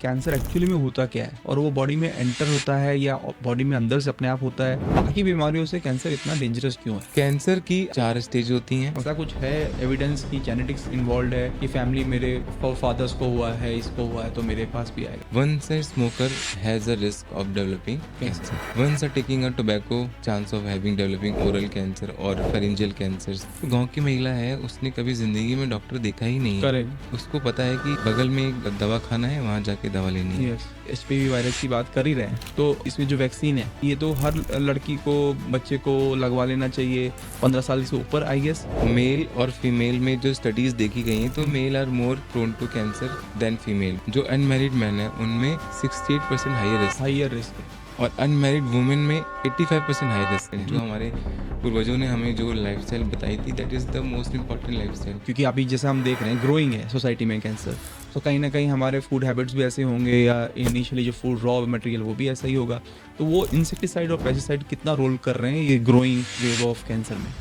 Cancer actually में होता क्या है और वो बॉडी में एंटर होता है या बॉडी में अंदर से अपने आप होता है, बाकी बीमारियों से कैंसर इतना डेंजरस क्यों है? कैंसर की 4 स्टेज होती हैं। ऐसा कुछ है एविडेंस की जेनेटिक्स इन्वॉल्व है कि फैमिली मेरे फादर्स को हुआ है, इसको हुआ है तो मेरे पास भी आएगा? Once a smoker has a risk of developing cancer. Once a taking a tobacco, chance of having developing oral cancer or pharyngeal cancers. तो गांव की महिला है, उसने कभी जिंदगी में डॉक्टर देखा ही नहीं है। करेक्ट। उसको पता है कि बगल में एक दवा खाना है, वहाँ जाके दवा लेनी है। यस, एचपीवी वायरस की बात कर ही रहे हैं तो इसमें जो वैक्सीन है ये तो हर लड़की को, बच्चे को लगवा लेना चाहिए 15 साल से ऊपर, आई गेस। मेल और फीमेल में जो स्टडीज देखी गई हैं तो male are more prone to cancer than female. जो अनमैरिड मैन है उनमें 68% हाइयर रिस्क है। और अनमैरिड वुमेन में 85% हाई रिस्क है। जो हमारे पूर्वजों ने हमें जो लाइफस्टाइल बताई थी, that is the most important lifestyle. क्योंकि अभी जैसे हम देख रहे हैं ग्रोइंग है सोसाइटी में कैंसर, तो कहीं ना कहीं हमारे फूड हैबिट्स भी ऐसे होंगे या इनिशियली जो फूड रॉ मटेरियल वो भी ऐसा ही होगा। तो वो इंसेक्टिसाइड और पेस्टिसाइड कितना रोल कर रहे हैं ये ग्रोइंग वेव ऑफ कैंसर में?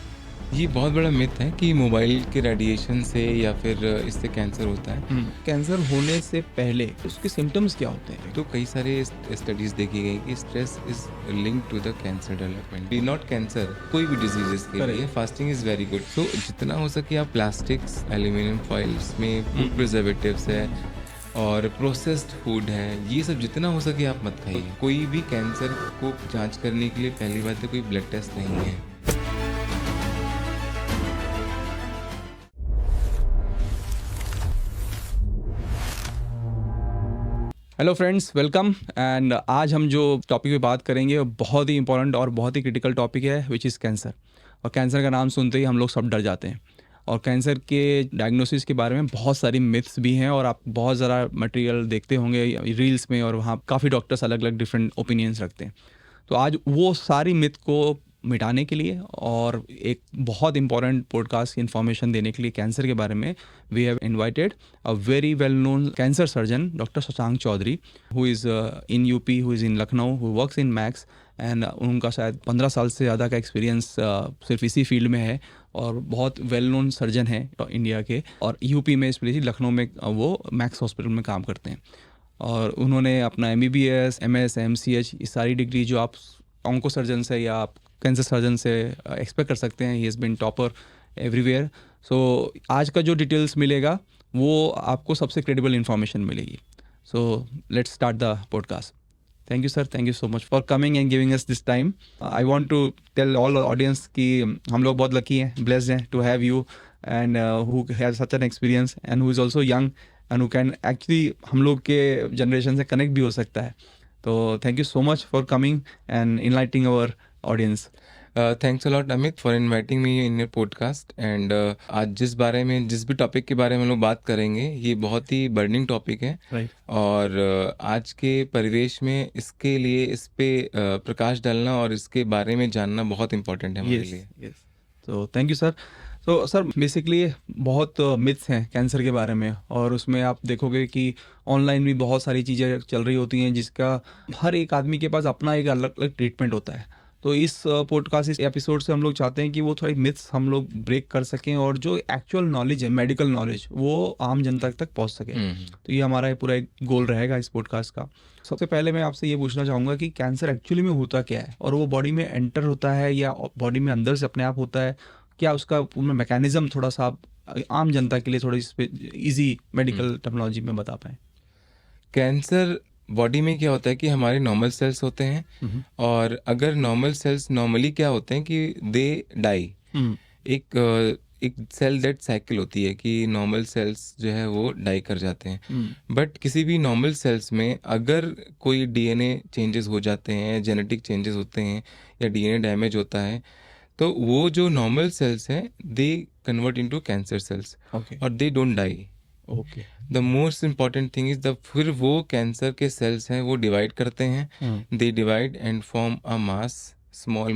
ये बहुत बड़ा मिथ है कि मोबाइल के रेडिएशन से या फिर इससे कैंसर होता है। कैंसर होने से पहले उसके सिम्टम्स क्या होते हैं? तो कई सारे स्टडीज देखी गई कि stress is link to the cancer development, not cancer, कोई भी डिजीजेस के लिए फास्टिंग इज वेरी गुड। तो जितना हो सके आप प्लास्टिक्स, एल्यूमिनियम फॉइल्स में फूड प्रिजर्वेटिव्स है और प्रोसेस्ड फूड है, ये सब जितना हो सके आप मत खाइए। कोई भी कैंसर को जांच करने के लिए पहली बात है कोई ब्लड टेस्ट नहीं है। Hello friends, welcome. एंड आज हम जो टॉपिक पे बात करेंगे वो बहुत ही इंपॉर्टेंट और बहुत ही क्रिटिकल टॉपिक है, विच इज़ कैंसर। और कैंसर का नाम सुनते ही हम लोग सब डर जाते हैं। और कैंसर के डायग्नोसिस के बारे में बहुत सारी मिथ्स भी हैं और आप बहुत ज़रा मटेरियल देखते होंगे रील्स में, और वहाँ काफ़ी डॉक्टर्स अलग अलग डिफरेंट ओपिनियंस रखते हैं। तो आज वो सारी मिथ को मिटाने के लिए और एक बहुत इंपॉर्टेंट पॉडकास्ट की इन्फॉर्मेशन देने के लिए कैंसर के बारे में we have invited a very well known cancer surgeon doctor Shashank Chaudhary, who is in UP, who is in Lucknow, who works in Max. And उनका शायद 15 साल से ज़्यादा का एक्सपीरियंस सिर्फ इसी फील्ड में है और बहुत वेल नोन सर्जन है इंडिया के। और यूपी में स्पेशली लखनऊ में वो मैक्स हॉस्पिटल में काम करते हैं। और उन्होंने अपना MBBS, MS, MCH ये सारी डिग्री जो आप ऑन्को सर्जन से या आप कैंसर सर्जन से एक्सपेक्ट कर सकते हैं, he has been topper everywhere. So आज का जो डिटेल्स मिलेगा वो आपको सबसे क्रेडिबल इन्फॉर्मेशन मिलेगी। So let's start the podcast. Thank you sir, thank you so much for coming and giving us this time. I want to tell all audience कि हम लोग बहुत लकी हैं, ब्लेस्ड हैं to have you and who has such an experience and who is also young and who can actually हम लोग के generation से कनेक्ट भी हो सकता है। तो thank you so much for coming and enlightening our audience. Thanks a lot Amit for inviting me in your podcast. And आज जिस भी टॉपिक के बारे में हम लोग बात करेंगे, ये बहुत ही बर्निंग टॉपिक है। राइट। और आज के परिवेश में इसके लिए इस पे प्रकाश डालना और इसके बारे में जानना बहुत इम्पोर्टेंट है हमारे लिए। यस। तो थैंक यू सर। तो सर बेसिकली बहुत मिथ्स हैं कैंसर के बारे में, और उसमें आप देखोगे कि ऑनलाइन भी बहुत सारी चीज़ें चल रही होती हैं जिसका हर एक आदमी के पास अपना एक अलग अलग ट्रीटमेंट होता है। तो इस पॉडकास्ट, इस एपिसोड से हम लोग चाहते हैं कि वो थोड़ी मिथ्स हम लोग ब्रेक कर सकें और जो एक्चुअल नॉलेज है, मेडिकल नॉलेज, वो आम जनता तक पहुंच सके। तो ये हमारा पूरा एक गोल रहेगा इस पॉडकास्ट का। सबसे पहले मैं आपसे ये पूछना चाहूँगा कि कैंसर एक्चुअली में होता क्या है और वो बॉडी में एंटर होता है या बॉडी में अंदर से अपने आप होता है? क्या उसका पूरा मैकेनिज्म थोड़ा सा आप आम जनता के लिए थोड़ी इजी मेडिकल टेक्नोलॉजी में बता पाएँ? कैंसर बॉडी में क्या होता है कि हमारे नॉर्मल सेल्स होते हैं, और अगर नॉर्मल सेल्स नॉर्मली क्या होते हैं कि दे डाई। एक सेल डेथ साइकिल होती है कि नॉर्मल सेल्स जो है वो डाई कर जाते हैं। बट किसी भी नॉर्मल सेल्स में अगर कोई DNA चेंजेस हो जाते हैं, जेनेटिक चेंजेस होते हैं या DNA डैमेज होता है, तो वो जो नॉर्मल सेल्स हैं they convert into cancer cells और they don't die. Okay. The most important thing is फिर वो कैंसर के सेल्स हैं वो डिवाइड करते हैं, they divide and form a mass, small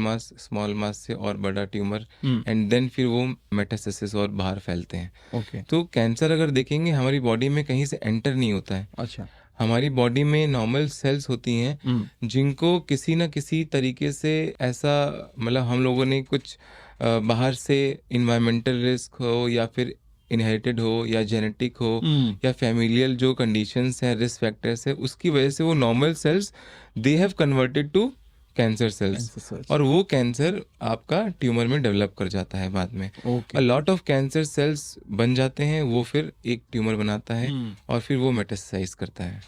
mass से और बड़ा ट्यूमर, एंड देन फिर वो मेटास्टेसिस और बाहर फैलते हैं। ओके। तो कैंसर अगर देखेंगे हमारी बॉडी में कहीं से एंटर नहीं होता है। अच्छा। हमारी बॉडी में नॉर्मल सेल्स होती हैं जिनको किसी ना किसी तरीके से ऐसा, मतलब हम लोगों ने कुछ बाहर से इन्वायरमेंटल रिस्क हो या फिर इनहेरिटेड हो या जेनेटिक हो या फैमिलियल जो कंडीशंस हैं, रिस्क फैक्टर्स है, उसकी वजह से वो normal cells they have converted to cancer cells, और वो कैंसर आपका ट्यूमर में डेवलप कर जाता है बाद में। Okay. A lot of cancer cells बन जाते हैं, वो फिर एक ट्यूमर बनाता है और फिर वो मेटास्टासाइज करता है।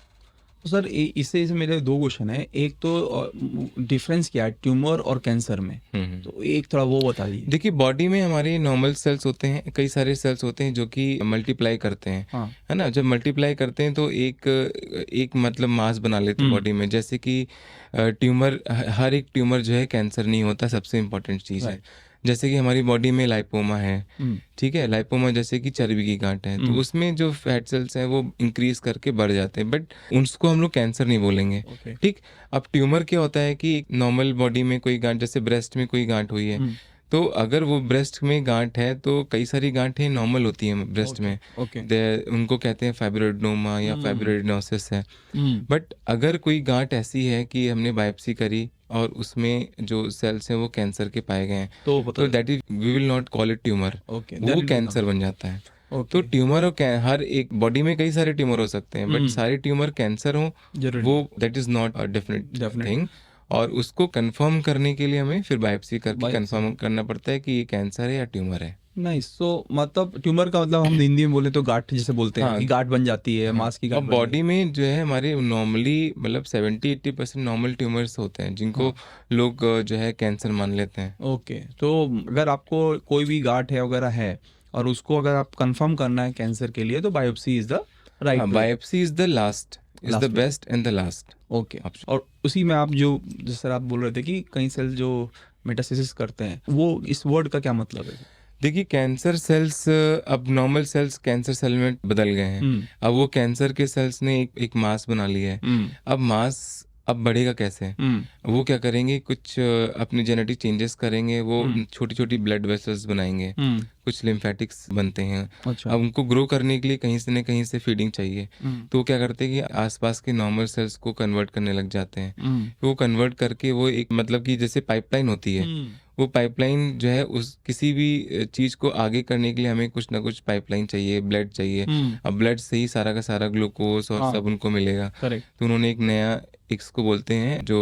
तो सर इससे मेरे दो क्वेश्चन है। एक तो डिफरेंस क्या है ट्यूमर और कैंसर में, तो एक थोड़ा वो बता दीजिए। देखिए, बॉडी में हमारे नॉर्मल सेल्स होते हैं, कई सारे सेल्स होते हैं जो कि मल्टीप्लाई करते हैं, हाँ। है ना। जब मल्टीप्लाई करते हैं तो एक मतलब मास बना लेते हैं बॉडी में। जैसे कि ट्यूमर, हर एक ट्यूमर जो है कैंसर नहीं होता, सबसे इम्पोर्टेंट चीज़ है। जैसे कि हमारी बॉडी में लाइपोमा है, ठीक है, लाइपोमा जैसे कि चर्बी की गांठ है, तो उसमें जो फैट सेल्स हैं वो इंक्रीज करके बढ़ जाते हैं, बट उसको हम लोग कैंसर नहीं बोलेंगे, ठीक। अब ट्यूमर क्या होता है कि नॉर्मल बॉडी में कोई गांठ, जैसे ब्रेस्ट में कोई गांठ हुई है, तो अगर वो ब्रेस्ट में गांठ है तो कई सारी गांठें नॉर्मल होती हैं ब्रेस्ट में, उनको कहते हैं फाइब्रोएडेनोमा या फाइब्रोएडेनोसिस है। बट अगर कोई गांठ ऐसी है कि हमने बायोप्सी करी और उसमें जो सेल्स हैं वो कैंसर के पाए गए हैं, तो that is, we will not call it tumour, वो कैंसर बन जाता है। तो ट्यूमर और हर एक बॉडी में कई सारे ट्यूमर हो सकते हैं, बट सारे ट्यूमर कैंसर हो वो that is not a definite thing. और उसको कंफर्म करने के लिए हमें फिर बायोप्सी करके कंफर्म करना पड़ता है कि ये कैंसर है या ट्यूमर है। नाइस। सो मतलब ट्यूमर का मतलब हम हिंदी में बोले तो गांठ जैसे बोलते हैं, कि गांठ बन जाती है, मांस की गांठ। और बॉडी में जो है हमारे नॉर्मली मतलब 70-80% नॉर्मल ट्यूमर्स होते हैं जिनको लोग जो है कैंसर मान लेते हैं। ओके। तो अगर आपको कोई भी गांठ है वगैरह है और उसको अगर आप कंफर्म करना है कैंसर के लिए, तो biopsy is the right, biopsy is the last, is the best and the last. Okay. और उसी में आप जो जैसे आप बोल रहे थे कि कई सेल जो मेटास्टेसिस करते हैं, वो इस वर्ड का क्या मतलब है? देखिए, कैंसर सेल्स अब नॉर्मल सेल्स कैंसर सेल में बदल गए हैं। अब वो कैंसर के सेल्स ने एक मास बना लिया है। अब मास अब बढ़ेगा कैसे? वो क्या करेंगे, कुछ अपने जेनेटिक चेंजेस करेंगे, वो छोटी छोटी ब्लड वेसल्स बनाएंगे, कुछ लिम्फेटिक्स बनते हैं। अच्छा। अब उनको ग्रो करने के लिए कहीं से न कहीं से फीडिंग चाहिए, तो क्या करते हैं कि आसपास के नॉर्मल सेल्स को कन्वर्ट करने लग जाते हैं। वो कन्वर्ट करके वो एक मतलब कि जैसे पाइपलाइन होती है, वो पाइपलाइन जो है उस किसी भी चीज़ को आगे करने के लिए हमें कुछ ना कुछ पाइपलाइन चाहिए, ब्लड चाहिए। अब ब्लड से ही सारा का सारा ग्लूकोज और सब उनको मिलेगा। तो उन्होंने एक नया, इसको बोलते हैं जो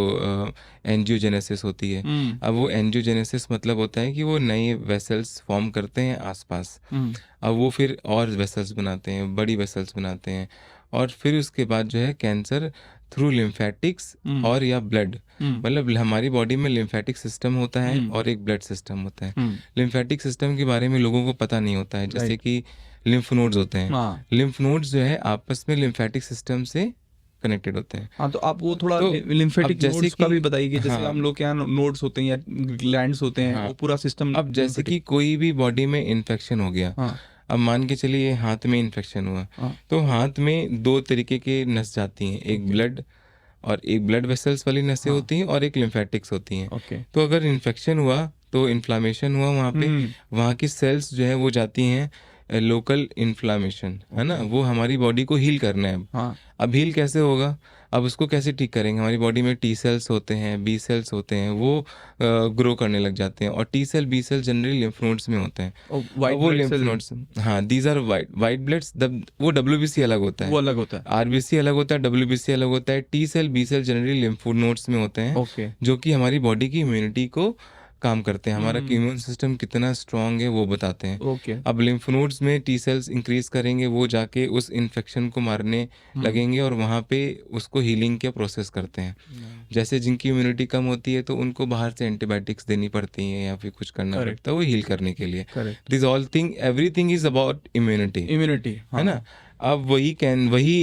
एंजियोजेनेसिस होती है। अब वो एंजियोजेनेसिस मतलब होता है कि वो नए वेसल्स फॉर्म करते हैं आसपास। अब वो फिर और वेसल्स बनाते हैं, बड़ी वेसल्स बनाते हैं, और फिर उसके बाद जो है कैंसर थ्रू लिम्फेटिक्स और या ब्लड, मतलब हमारी बॉडी में लिम्फेटिक सिस्टम होता है और एक ब्लड सिस्टम होता है। लिम्फेटिक सिस्टम के बारे में लोगों को पता नहीं होता है, जैसे कि लिम्फ नोड्स होते हैं। लिम्फ नोड्स जो है आपस में लिम्फेटिक सिस्टम से कनेक्टेड होते हैं। हाँ, तो आप वो थोड़ा लिम्फेटिक नोड्स का भी बताइए कि जैसे हम लोग के यहाँ नोड्स होते हैं या ग्लैंड्स होते हैं, वो पूरा सिस्टम। अब जैसे कि कोई भी बॉडी में इन्फेक्शन हो गया, अब मान के चलिए हाथ में इन्फेक्शन हुआ, तो हाथ में दो तरीके के नस जाती हैं, एक ब्लड और एक ब्लड वेसल्स वाली नसें होती हैं और एक लिम्फेटिक्स होती हैं। तो अगर इन्फेक्शन हुआ तो इन्फ्लामेशन हुआ वहाँ पे, वहाँ की सेल्स जो है वो जाती हैं लोकल इन्फ्लामेशन, है ना, वो हमारी बॉडी को हील करना है। अब हील कैसे होगा? अब उसको कैसे ठीक करेंगे? हमारी बॉडी में टी सेल्स होते हैं, बी सेल्स होते हैं, वो ग्रो करने लग जाते हैं, और T cell B cell generally lymph nodes में होते हैं। वो लिम्फ नोड्स, हाँ, दीज आर वाइट ब्लड्स। वो WBC अलग होता है, वो अलग होता है, RBC अलग होता है, WBC अलग होता है। T cell B cell generally lymph nodes में होते हैं, जो कि हमारी बॉडी की इम्यूनिटी को काम करते हैं, हमारा इम्यून सिस्टम कितना स्ट्रांग है वो बताते हैं। अब लिम्फ नोड्स में टी सेल्स इंक्रीज करेंगे, वो जाके उस इन्फेक्शन को मारने लगेंगे और वहाँ पे उसको हीलिंग के प्रोसेस करते हैं। जैसे जिनकी इम्यूनिटी कम होती है तो उनको बाहर से एंटीबायोटिक्स देनी पड़ती हैं या फिर कुछ करना पड़ता है वो हील करने के लिए। This all thing, everything is about immunity, है ना। अब वही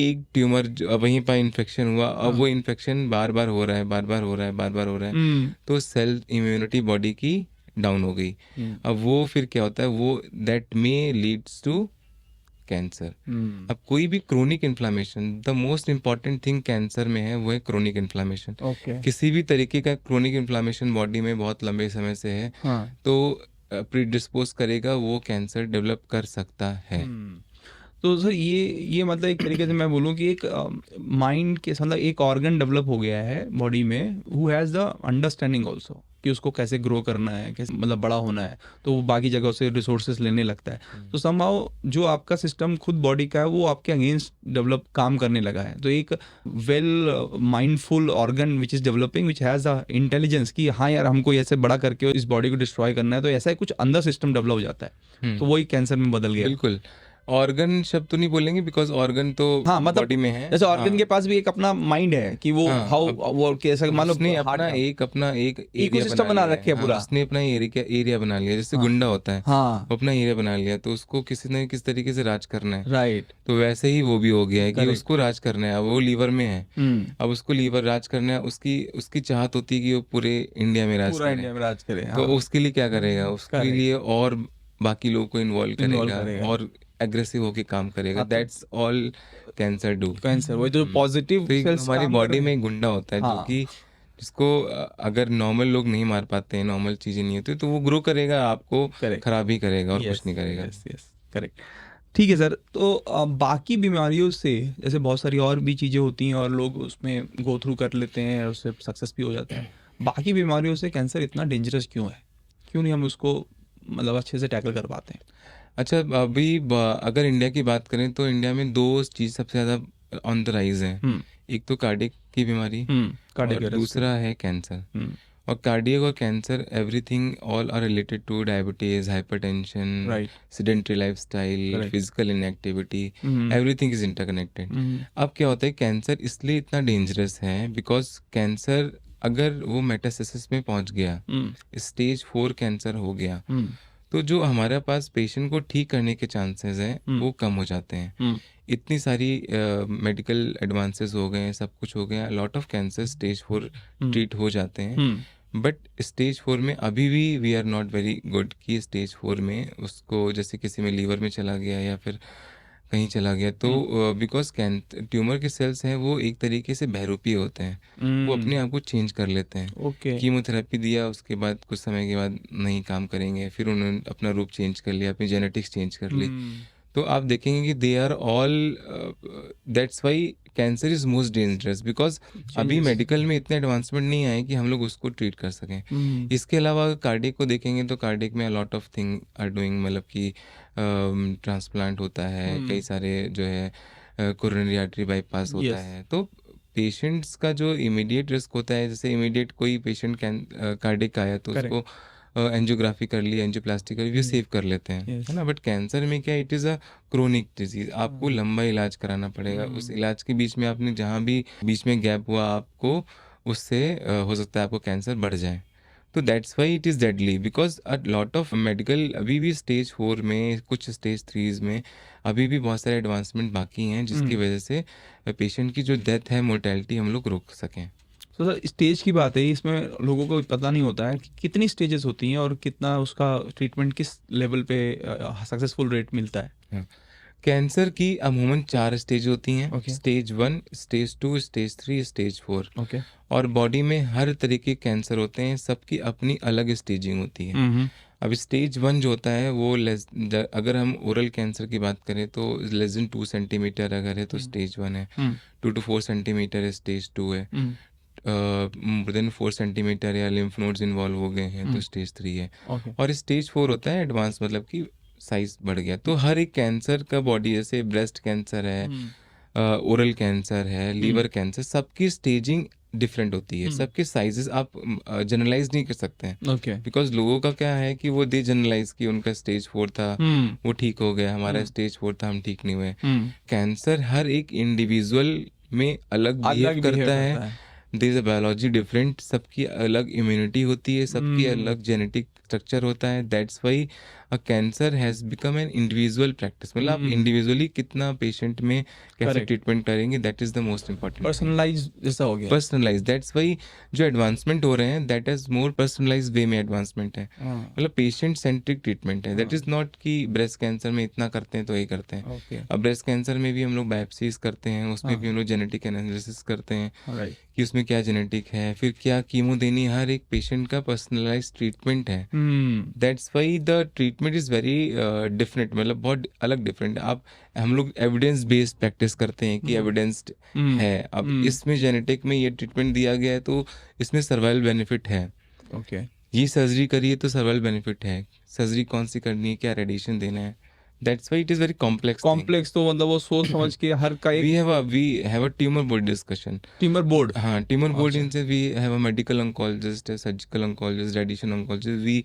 एक ट्यूमर वहीं पर इन्फेक्शन हुआ, अब वो इन्फेक्शन बार बार हो रहा है, तो सेल इम्यूनिटी बॉडी की डाउन हो गई। अब वो फिर क्या होता है, वो that may leads to cancer. अब कोई भी chronic inflammation, the most important thing cancer में है वो है क्रोनिक इन्फ्लामेशन। किसी भी तरीके का क्रोनिक इन्फ्लामेशन बॉडी में बहुत लंबे समय से है, तो प्रीडिस्पोज करेगा, वो कैंसर डेवलप कर सकता है। तो सर ये मतलब एक तरीके से मैं बोलूँ कि एक माइंड के मतलब एक ऑर्गन डेवलप हो गया है बॉडी में, who has the understanding also, कि उसको कैसे ग्रो करना है, कैसे मतलब बड़ा होना है, तो वो बाकी जगह से रिसोर्सेज लेने लगता है। तो समहाउ जो आपका सिस्टम खुद बॉडी का है वो आपके अगेंस्ट डेवलप काम करने लगा है। तो एक well mindful organ which is developing, which has a intelligence कि हाँ यार हमको ऐसे बड़ा करके इस बॉडी को डिस्ट्रॉय करना है, तो ऐसा कुछ अंदर सिस्टम डेवलप हो जाता है, तो वही कैंसर में बदल गया। बिल्कुल। ऑर्गन शब्द तो नहीं बोलेंगे बिकॉज ऑर्गन तो हाँ मतलब बॉडी में है। जैसे ऑर्गन हाँ, के पास भी एक अपना माइंड है कि वो हाँ, हाउ अब वो कैसा मान लो उसने हार्ट अपना एक एरिया इकोसिस्टम बना बना लिया रखे है। है हाँ, पूरा। उसने अपना एरिया बना लिया, जैसे हाँ गुंडा होता है, हाँ वो अपना एरिया बना लिया, तो उसको किसी ने किस तरीके से राज करना है। राइट तो वैसे ही वो भी हो गया है कि करेक्ट। उसको राज करना है। अब वो लीवर में है, अब उसको लीवर राज करना है। उसकी उसकी चाहत होती है कि वो पूरे इंडिया में राज पूरा करे। इंडिया में राज करे। तो हाँ उसके लिए क्या करेगा? उसके करेक्ट, लिए और बाकी लोगों को इन्वॉल्व इन्वॉल्व करेगा करेगा। और एग्रेसिव होके काम करेगा। हाँ तो that's all cancer do. Cancer वही तो पॉजिटिव तो एक सेल्स हमारी काम कर बॉडी रहे में हैं। एक गुंडा होता है जो हाँ कि जिसको अगर नॉर्मल लोग नहीं मार पाते हैं, नॉर्मल चीज़ें नहीं होती, तो वो ग्रो करेगा, आपको करेक्ट, खराब ही करेगा और कुछ यस नहीं करेगा। Yes yes correct. ठीक है सर, तो बाकी बीमारियों से जैसे बहुत सारी और भी चीज़ें होती हैं और लोग उसमें गो थ्रू कर लेते हैं और उससे सक्सेस भी हो जाता है। बाकी बीमारियों से कैंसर इतना डेंजरस क्यों है? क्यों नहीं हम उसको मतलब अच्छे से टैकल कर पाते हैं? अच्छा, अभी अगर इंडिया की बात करें तो इंडिया में दो चीज़ सबसे ज़्यादा ऑन द राइज है। एक तो कार्डियक की बीमारी कार्डियक और अरेस्ट। दूसरा है कैंसर। और कार्डियक और cancer, everything all are related to diabetes, hypertension, right sedentary lifestyle, correct. Physical inactivity, everything is interconnected. अब क्या होता है, कैंसर इसलिए इतना डेंजरस है बिकॉज कैंसर अगर वो मेटास्टेसिस में पहुंच गया, स्टेज 4 कैंसर हो गया, तो जो हमारे पास पेशेंट को ठीक करने के चांसेस हैं वो कम हो जाते हैं। इतनी सारी मेडिकल एडवांसेस हो गए हैं, सब कुछ हो गया, lot of cancer stage 4 treat हो जाते हैं। बट स्टेज 4 में अभी भी we are not very good कि स्टेज 4 में उसको, जैसे किसी में लीवर में चला गया या फिर कहीं चला गया, तो बिकॉज ट्यूमर के सेल्स हैं वो एक तरीके से बहरूपी होते हैं, वो अपने आप को चेंज कर लेते हैं। ओके कीमोथेरेपी दिया, उसके बाद कुछ समय के बाद नहीं काम करेंगे, फिर उन्होंने अपना रूप चेंज कर लिया, अपनी जेनेटिक्स चेंज कर ली, तो आप देखेंगे कि they are all, that's why cancer is most dangerous because अभी मेडिकल में इतने एडवांसमेंट नहीं आए कि हम लोग उसको ट्रीट कर सकें। इसके अलावा कार्डियक को देखेंगे तो कार्डियक में lot of thing are doing, मतलब कि ट्रांसप्लांट होता है, कई सारे जो है कोरोनरी आर्टरी बाईपास होता Yes. है। तो पेशेंट्स का जो इमीडिएट रिस्क होता है, जैसे इमीडिएट कोई पेशेंट कार्डियक आया तो Correct. उसको एंजियोग्राफी कर ली, एंजियोप्लास्टी कर ली, वो सेव कर लेते हैं, Yes. है ना। बट कैंसर में क्या, it is a chronic disease, आपको लंबा इलाज कराना पड़ेगा। उस इलाज के बीच में आपने जहाँ भी बीच में गैप हुआ, आपको उससे हो सकता है आपको कैंसर बढ़ जाए। तो that's why it is deadly because a lot of medical, अभी भी स्टेज 4 में, कुछ स्टेज 3 में अभी भी बहुत सारे एडवांसमेंट बाकी हैं, जिसकी वजह से पेशेंट की जो डेथ है, मोर्टेलिटी हम लोग रोक सकें। तो सर स्टेज की बात है, इसमें लोगों को पता नहीं होता है कि कितनी स्टेजेस होती हैं और कितना उसका ट्रीटमेंट किस लेवल पे सक्सेसफुल रेट मिलता है। कैंसर की अमूमन 4 स्टेज होती हैं। Okay. Stage 1, stage 2, stage 3, stage 4। Okay और बॉडी में हर तरह के कैंसर होते हैं, सबकी अपनी अलग स्टेजिंग होती है। अब स्टेज 1 जो होता है वो अगर हम ओरल कैंसर की बात करें तो लेस देन 2 सेंटीमीटर अगर है तो स्टेज 1 है, 2 to 4 सेंटीमीटर स्टेज 2 है, मोर देन 4 सेंटीमीटर या लिम्फ नोड्स इन्वॉल्व हो गए हैं तो स्टेज 3 है। ओके और स्टेज 4 होता है एडवांस, मतलब कि साइज बढ़ गया। तो हर एक कैंसर का बॉडी, जैसे ब्रेस्ट कैंसर है, ओरल कैंसर है, लीवर कैंसर, सबकी स्टेजिंग डिफरेंट होती है, सबके साइजेस आप जनरलाइज नहीं कर सकते हैं। ओके बिकॉज लोगों का क्या है कि वो दे जनरलाइज कि उनका स्टेज 4 था, वो ठीक हो गया, हमारा स्टेज 4 था, हम ठीक नहीं हुए। कैंसर हर एक इंडिविजुअल में अलग बिहेव करता है। There is a biology different, सबकी अलग इम्यूनिटी होती है, सबकी अलग जेनेटिक स्ट्रक्चर होता है। That's why a cancer has become an individual practice, मतलब आप इंडिविजुअली कितना पेशेंट में कैसे Correct. ट्रीटमेंट करेंगे, that is the most important. Personalise जैसा हो गया। पर्सनलाइज, दैट्स वाई जो एडवांसमेंट हो रहे हैं that is more personalise way में एडवांसमेंट है, मतलब पेशेंट सेंट्रिक ट्रीटमेंट है। दैट इज नॉट कि ब्रेस्ट कैंसर में इतना करते हैं तो ये करते हैं। ओके अब ब्रेस्ट कैंसर में भी हम लोग बायोप्सीज करते हैं, उसमें भी हम लोग जेनेटिक एनालिसिस करते हैं राइट कि उसमें क्या जेनेटिक है, फिर क्या कीमो देनी, हर एक पेशेंट का पर्सनलाइज ट्रीटमेंट है। That's why the treatment is very different, मतलब बहुत अलग डिफरेंट। आप हम लोग एविडेंस बेस्ड प्रैक्टिस करते हैं कि एविडेंस्ड है। अब इसमें जेनेटिक में ये ट्रीटमेंट दिया गया है तो इसमें सर्वाइवल बेनिफिट है। ओके, ये सर्जरी करिए तो सर्वाइवल बेनिफिट है, सर्जरी कौन सी करनी है, क्या रेडिएशन देना है, that's why it is very complex thing. Complex तो मतलब वो सोच समझ के हर का एक we have a tumour board discussion. Tumour board. हाँ, ट्यूमर बोर्ड अच्छा, इनसे we have a medical oncologist, a surgical oncologist, radiation oncologist. We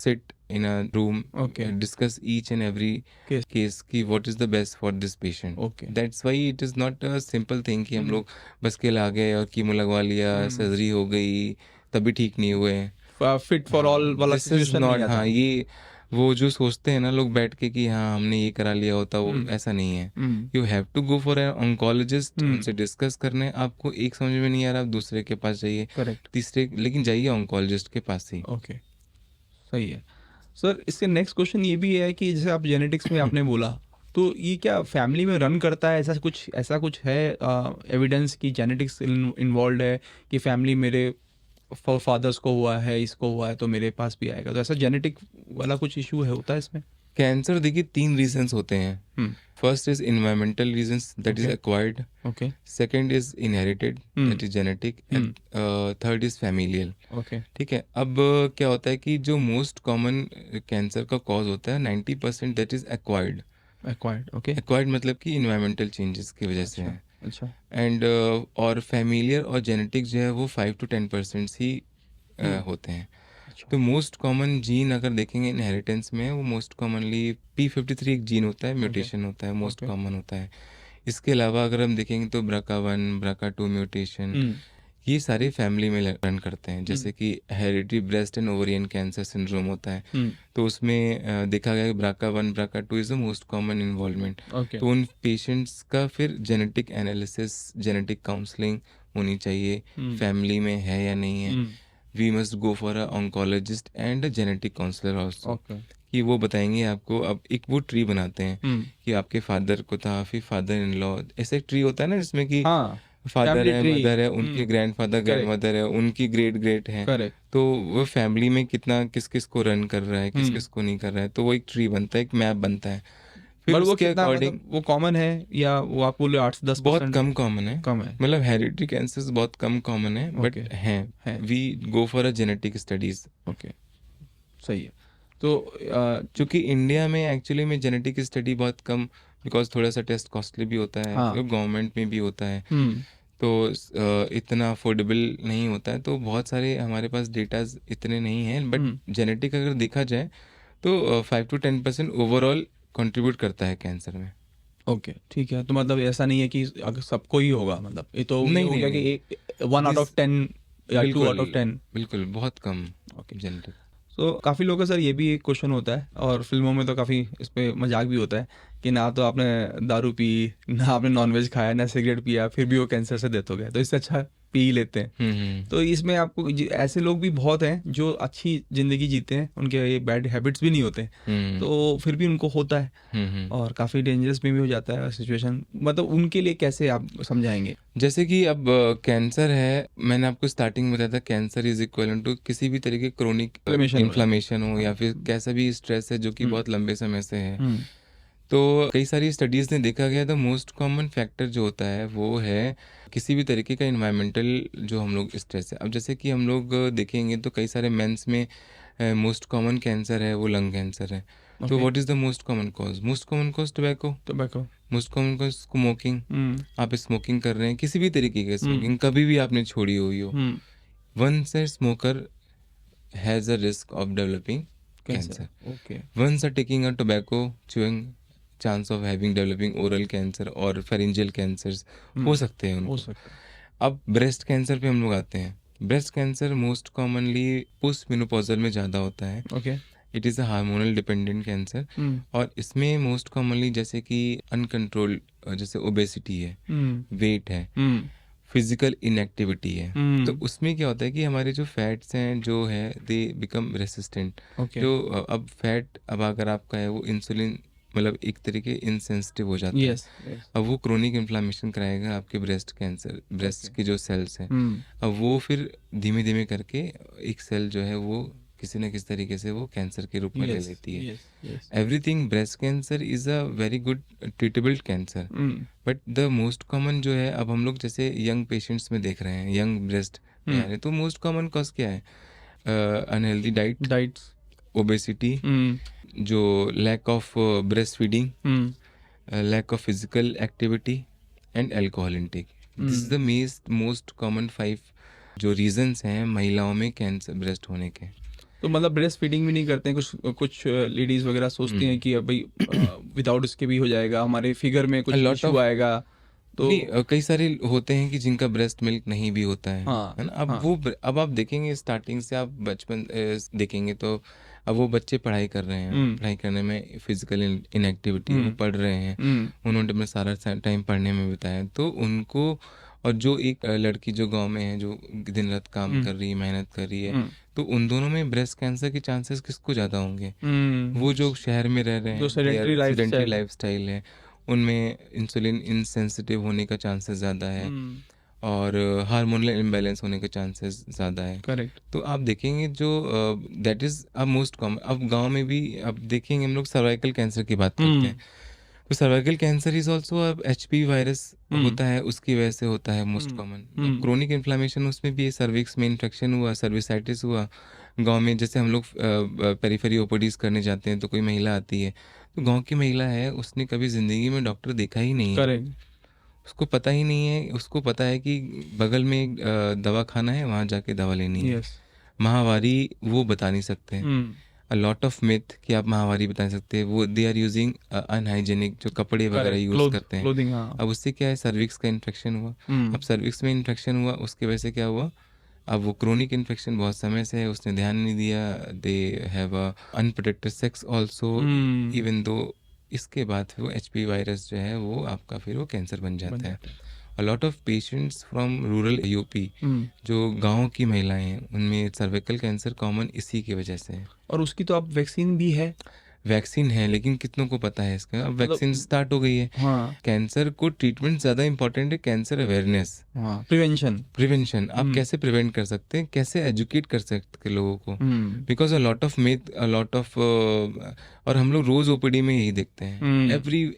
sit in a room, okay, discuss each and every case, case कि what is the best for this patient. Okay, That's why it is not a simple thing कि हम हम्म, लोग बस के ला गए और chemo लगवा लिया, सर्जरी हो गई, तभी ठीक नहीं हुए। फिट फॉर हाँ, ऑल वाला दिस इज सिचुएशन नहीं नॉट, आता। हाँ, ये वो जो सोचते हैं ना लोग बैठ के कि हाँ हमने ये करा लिया होता, वो हम्म, ऐसा नहीं है। Hmm, you have to go for an oncologist, hmm, उनसे डिस्कस करने, आपको एक समझ में नहीं आ रहा आप दूसरे के पास जाइए, करेक्ट, तीसरे, लेकिन जाइए ऑन्कोलॉजिस्ट के पास ही। ओके, सही है। सर इसके नेक्स्ट क्वेश्चन ये भी है कि जैसे आप जेनेटिक्स में आपने बोला, तो ये क्या फैमिली में रन करता है, ऐसा कुछ है एविडेंस कि जेनेटिक्स इन्वॉल्व है, कि फैमिली मेरे फादर्स को हुआ है, इसको हुआ है तो मेरे पास भी आएगा, तो ऐसा जेनेटिक वाला कुछ इशू है, होता है इसमें? कैंसर देखिए 3 रीजंस होते हैं। Hmm, first is environmental reasons, that is okay, acquired. Okay, second is inherited, that is genetic, and third is familial. Okay, ठीक है, अब क्या होता है कि जो मोस्ट कॉमन कैंसर का कॉज होता है 90% that is acquired. Acquired, okay, acquired मतलब कि इन्वायरमेंटल चेंजेस की वजह से अच्छा, है। अच्छा, एंड और फैमिलियर और जेनेटिक जो है वो 5 to 10% ही होते हैं। अच्छा, तो मोस्ट कॉमन जीन अगर देखेंगे इनहेरिटेंस में, वो मोस्ट कॉमनली P53 एक जीन होता है, म्यूटेशन होता है, मोस्ट ओके, कॉमन होता है। इसके अलावा अगर हम देखेंगे तो BRCA1, BRCA2 म्यूटेशन, हम्म, ये सारे फैमिली में रन करते हैं। जैसे कि hereditary breast and ovarian cancer syndrome होता है, हम्म, तो उसमें देखा गया कि BRCA1, BRCA2 is the most common involvement. Okay, तो उन पेशेंट्स का फिर जेनेटिक एनालिसिस, जेनेटिक काउंसलिंग होनी चाहिए, फैमिली में है या नहीं है। We must go for a oncologist and a genetic counsellor also, okay, कि वो बताएंगे आपको। अब एक वो ट्री बनाते हैं कि आपके फादर को था, फिर फादर इन लॉ, ऐसे एक ट्री होता है ना जिसमें कि हाँ, फादर फैमिली है, ट्री, मदर है, उनके ग्रैंडफादर, करेक्ट, ग्रैंडमदर है, उनकी ग्रेट ग्रेट है। करेक्ट, तो वो फैमिली में कितना किस किस को रन कर रहा है, किस किस को नहीं कर रहा है, तो वो एक ट्री बनता है, एक मैप बनता है। फिर बट वो उसके कितना अकॉर्डिंग मतलब वो कॉमन है, या वो आप बोले 8 से 10% बहुत कम कॉमन है, कम है? मतलब हेरिडिटरी कैंसर्स बहुत कम कॉमन है, बट ओके, हैं। है, we go for a genetic studies. Okay, सही है। तो चूंकि इंडिया में एक्चुअली में जेनेटिक स्टडी बहुत कम, बिकॉज थोड़ा सा टेस्ट कॉस्टली भी होता है, हाँ, गवर्नमेंट में भी होता है, हम्म, तो इतना अफोर्डेबल नहीं होता है, तो बहुत सारे हमारे पास डेटाज इतने नहीं हैं। बट जेनेटिक अगर देखा जाए तो 5 to 10% ओवरऑल कंट्रीब्यूट करता है कैंसर में। ओके, ठीक है। तो मतलब ऐसा नहीं है कि अगर सबको ही होगा, मतलब ये तो ये नहीं हो नहीं गया कि नहीं, एक 1 आउट ऑफ 10 या 2 आउट ऑफ 10। बिल्कुल बहुत कम ओके, जेनेटिक। तो काफ़ी लोगों का सर ये भी एक क्वेश्चन होता है, और फिल्मों में तो काफ़ी इस पे मजाक भी होता है कि ना तो आपने दारू पी, ना आपने नॉनवेज खाया, ना सिगरेट पिया, फिर भी वो कैंसर से डेथ हो गया, तो इससे अच्छा पी ही लेते हैं। हम्म। तो इसमें आपको ऐसे लोग भी बहुत हैं जो अच्छी ज़िंदगी जीते हैं, उनके ये बैड हैबिट्स भी नहीं होते, हम्म। तो फिर भी उनको होता है, हम्म। और काफ़ी डेंजरस भी हो जाता है सिचुएशन, मतलब उनके लिए कैसे आप समझाएंगे? जैसे कि अब कैंसर है, मैंने आपको स्टार्टिंग में बताया था, कैंसर इज इक्वल टू किसी भी तरीके क्रोनिक इन्फ्लेमेशन हो जाता इन्फ्लामेशन हो, या फिर है। कैसा भी स्ट्रेस है जो कि हम्म, बहुत लंबे समय से है। हम्म, तो कई सारी स्टडीज़ ने देखा गया, द मोस्ट कॉमन फैक्टर जो होता है वो है किसी भी तरीके का इन्वायरमेंटल जो हम लोग स्ट्रेस है। अब जैसे कि हम लोग देखेंगे तो कई सारे मेंस में मोस्ट कॉमन कैंसर है वो लंग कैंसर है। तो okay, what is the most common cause? Most common cause tobacco, tobacco, most common cause smoking. Hmm, आप स्मोकिंग कर रहे हैं, किसी भी तरीके की स्मोकिंग कभी भी आपने छोड़ी हुई हो, hmm, once a smoker has a risk of developing cancer, cancer. Okay, once a taking a tobacco chewing, chance of having developing oral cancer और फेरेंजियल कैंसर्स हो सकते हैं हो उनको। सकता है, अब ब्रेस्ट कैंसर पे हम लोग आते हैं। Breast cancer most commonly post menopausal में ज़्यादा होता है। Okay, it is a hormonal dependent cancer, hmm, और इसमें मोस्ट कॉमनली जैसे कि अनकंट्रोल्ड, जैसे ओबेसिटी है, हम्म, वेट है, हम्म, फिजिकल इनएक्टिविटी है, तो हम्म, उसमें क्या होता है कि हमारे जो फैट्स हैं जो है दे बिकम रेसिस्टेंट। ओके, जो अब फैट, अब अगर आपका है वो इंसुलिन, मतलब एक तरीके इंसेंसिटिव हो जाता है। यस, यस, अब वो क्रोनिक इन्फ्लामेशन कराएगा आपके ब्रेस्ट कैंसर, ओके, ब्रेस्ट की जो सेल्स हैं। हम्म, अब वो फिर धीमे धीमे करके एक सेल जो है वो किसी न किसी तरीके से वो कैंसर के रूप में ले यस, लेती है। Yes, yes, everything breast cancer is a very good treatable cancer, hmm, but the most common जो है, अब हम लोग जैसे यंग पेशेंट्स में देख रहे हैं, यंग ब्रेस्ट में आ रहे हैं, तो मोस्ट कॉमन कॉज क्या है? अनहेल्दी डाइट्स, ओबेसिटी, जो lack of breast feeding, lack of physical activity and alcohol intake. This is the most common 5 जो रीजंस हैं महिलाओं में कैंसर ब्रेस्ट होने के। तो मतलब ब्रेस्ट फीडिंग भी नहीं करते हैं, कुछ लेडीज वगैरह सोचती हैं कि भाई विदाउट उसके भी हो जाएगा, हमारे फिगर में कुछ इशू आएगा। तो कई सारे होते हैं कि जिनका ब्रेस्ट मिल्क नहीं भी होता है, हाँ, है ना। अब आप देखेंगे स्टार्टिंग से, आप बचपन देखेंगे तो अब वो बच्चे पढ़ाई कर रहे हैं, पढ़ाई करने में फिजिकल इनएक्टिविटी, वो पढ़ रहे हैं, उन्होंने अपना सारा टाइम पढ़ने में बिताया, तो उनको, और जो एक लड़की जो गांव में है, जो दिन रात काम कर रही है, मेहनत कर रही है, तो उन दोनों में ब्रेस्ट कैंसर के चांसेस किसको ज़्यादा होंगे? वो जो शहर में रह रहे हैं, जो सेडेंटरी लाइफस्टाइल है, उनमें इंसुलिन इनसेंसिटिव होने का चांसेस ज़्यादा है, और हार्मोनल इम्बैलेंस होने के चांसेस ज़्यादा है। करेक्ट। तो आप देखेंगे जो दैट इज़ अब मोस्ट कॉमन। अब गांव में भी अब देखेंगे हम लोग सर्वाइकल कैंसर की बात करते हैं, तो सर्वाइकल कैंसर इज ऑल्सो अब HPV वायरस होता है, उसकी वजह से होता है मोस्ट कॉमन। क्रोनिक इन्फ्लामेशन, उसमें भी सर्विक्स में इन्फेक्शन हुआ, सर्विसाइटिस हुआ। गांव में जैसे हम लोग पेरिफेरी ओपीडीज करने जाते हैं, तो कोई महिला आती है, तो गांव की महिला है, उसने कभी ज़िंदगी में डॉक्टर देखा ही नहीं है, उसको पता ही नहीं है। उसको पता है कि बगल में एक दवा खाना है, वहाँ जाके दवा लेनी है। माहवारी वो बता नहीं सकते। अ लॉट ऑफ मिथ कि आप माहवारी बता नहीं सकते, वो दे आर यूजिंग अनहाइजेनिक जो कपड़े वगैरह यूज करते हैं। अब उससे क्या है, सर्विक्स का इन्फेक्शन हुआ। अब सर्विक्स में इन्फेक्शन हुआ, उसकी वजह से क्या हुआ, अब वो क्रोनिक इन्फेक्शन बहुत समय से है, उसने ध्यान नहीं दिया, they have a unprotected sex also, even though इसके बाद फिर वो HPV वायरस जो है वो आपका फिर वो कैंसर बन जाता है। A lot of patients from rural UP, जो गांव की महिलाएं हैं, उनमें सर्वाइकल कैंसर कॉमन इसी की वजह से है। और उसकी तो अब वैक्सीन भी है। वैक्सीन है, लेकिन कितनों को पता है इसका? अब वैक्सीन स्टार्ट हो गई है। कैंसर को ट्रीटमेंट ज़्यादा इंपॉर्टेंट है, कैंसर अवेयरनेस, प्रिवेंशन। आप कैसे प्रिवेंट कर सकते हैं, कैसे एजुकेट कर सकते हैं लोगों को, because a lot of myth, a lot of, और हम लोग रोज OPD में यही देखते हैं,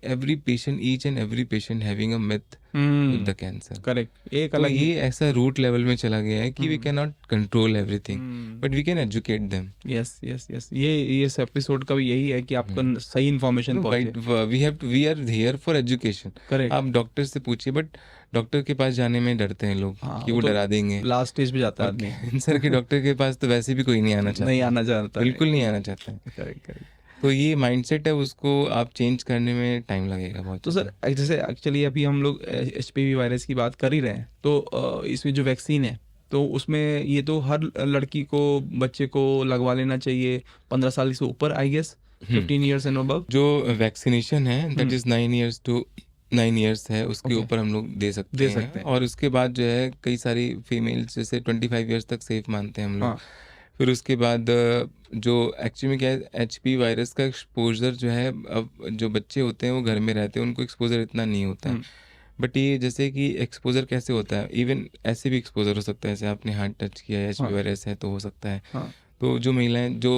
every patient, each and every patient having a myth with the cancer. Correct. एक तो ये ऐसा रूट लेवल में चला गया है कि we can not control everything, but we can educate them. Yes, ये इस एपिसोड का भी यही है कि आपको सही इन्फॉर्मेशन पहुंचे। We are here for education. Correct. आप डॉक्टर से पूछिए, बट डॉक्टर के पास जाने में डरते हैं लोग, कि वो डरा देंगे, लास्ट स्टेज पे जाता है आदमी। कैंसर के डॉक्टर के पास तो वैसे भी कोई नहीं आना चाहता, बिल्कुल नहीं आना चाहता है। करेक्ट। तो ये माइंडसेट है, उसको आप चेंज करने में टाइम लगेगा बहुत। तो सर, जैसे एक्चुअली अभी हम लोग HPV वायरस की बात कर ही रहे हैं, तो इसमें जो वैक्सीन है, तो उसमें ये तो हर लड़की को, बच्चे को लगवा लेना चाहिए 15 साल से ऊपर, I guess 15 years and above. जो वैक्सीनेशन है दैट इज 9 ईयर्स है, उसके ऊपर हम लोग दे सकते हैं। और उसके बाद जो है कई सारी फीमेल्स जैसे 25 ईयर्स तक सेफ मानते हैं हम लोग। फिर उसके बाद जो एक्चुअली में क्या है, HPV वायरस का एक्सपोजर जो है, अब जो बच्चे होते हैं वो घर में रहते हैं, उनको एक्सपोजर इतना नहीं होता है। बट ये जैसे कि एक्सपोजर कैसे होता है, इवन ऐसे भी एक्सपोजर हो सकता है, जैसे आपने हाथ टच किया है, HPV वायरस है तो हो सकता है। तो जो महिलाएं जो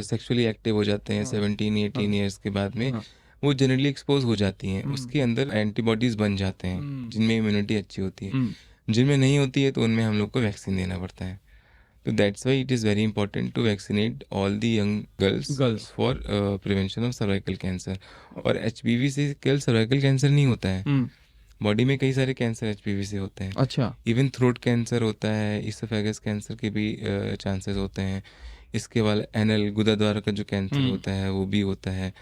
सेक्सुअली एक्टिव हो जाते हैं 17-18 ईयर्स के बाद में, वो जनरली एक्सपोज हो जाती हैं, उसके अंदर एंटीबॉडीज बन जाते हैं, जिनमें इम्यूनिटी अच्छी होती है। जिनमें नहीं होती है तो उनमें हम लोग को वैक्सीन देना पड़ता है। तो that's why it is very important to vaccinate all the young girls for prevention of cervical cancer. और HPV से केवल सर्वाइकल कैंसर नहीं होता है, बॉडी में कई सारे कैंसर HPV से होते हैं। अच्छा। इवन थ्रोट कैंसर होता है, इसोफेगस कैंसर के भी चांसेस होते हैं। इसके बाद एनल गुदाद्वार का जो कैंसर होता है वो भी होता है।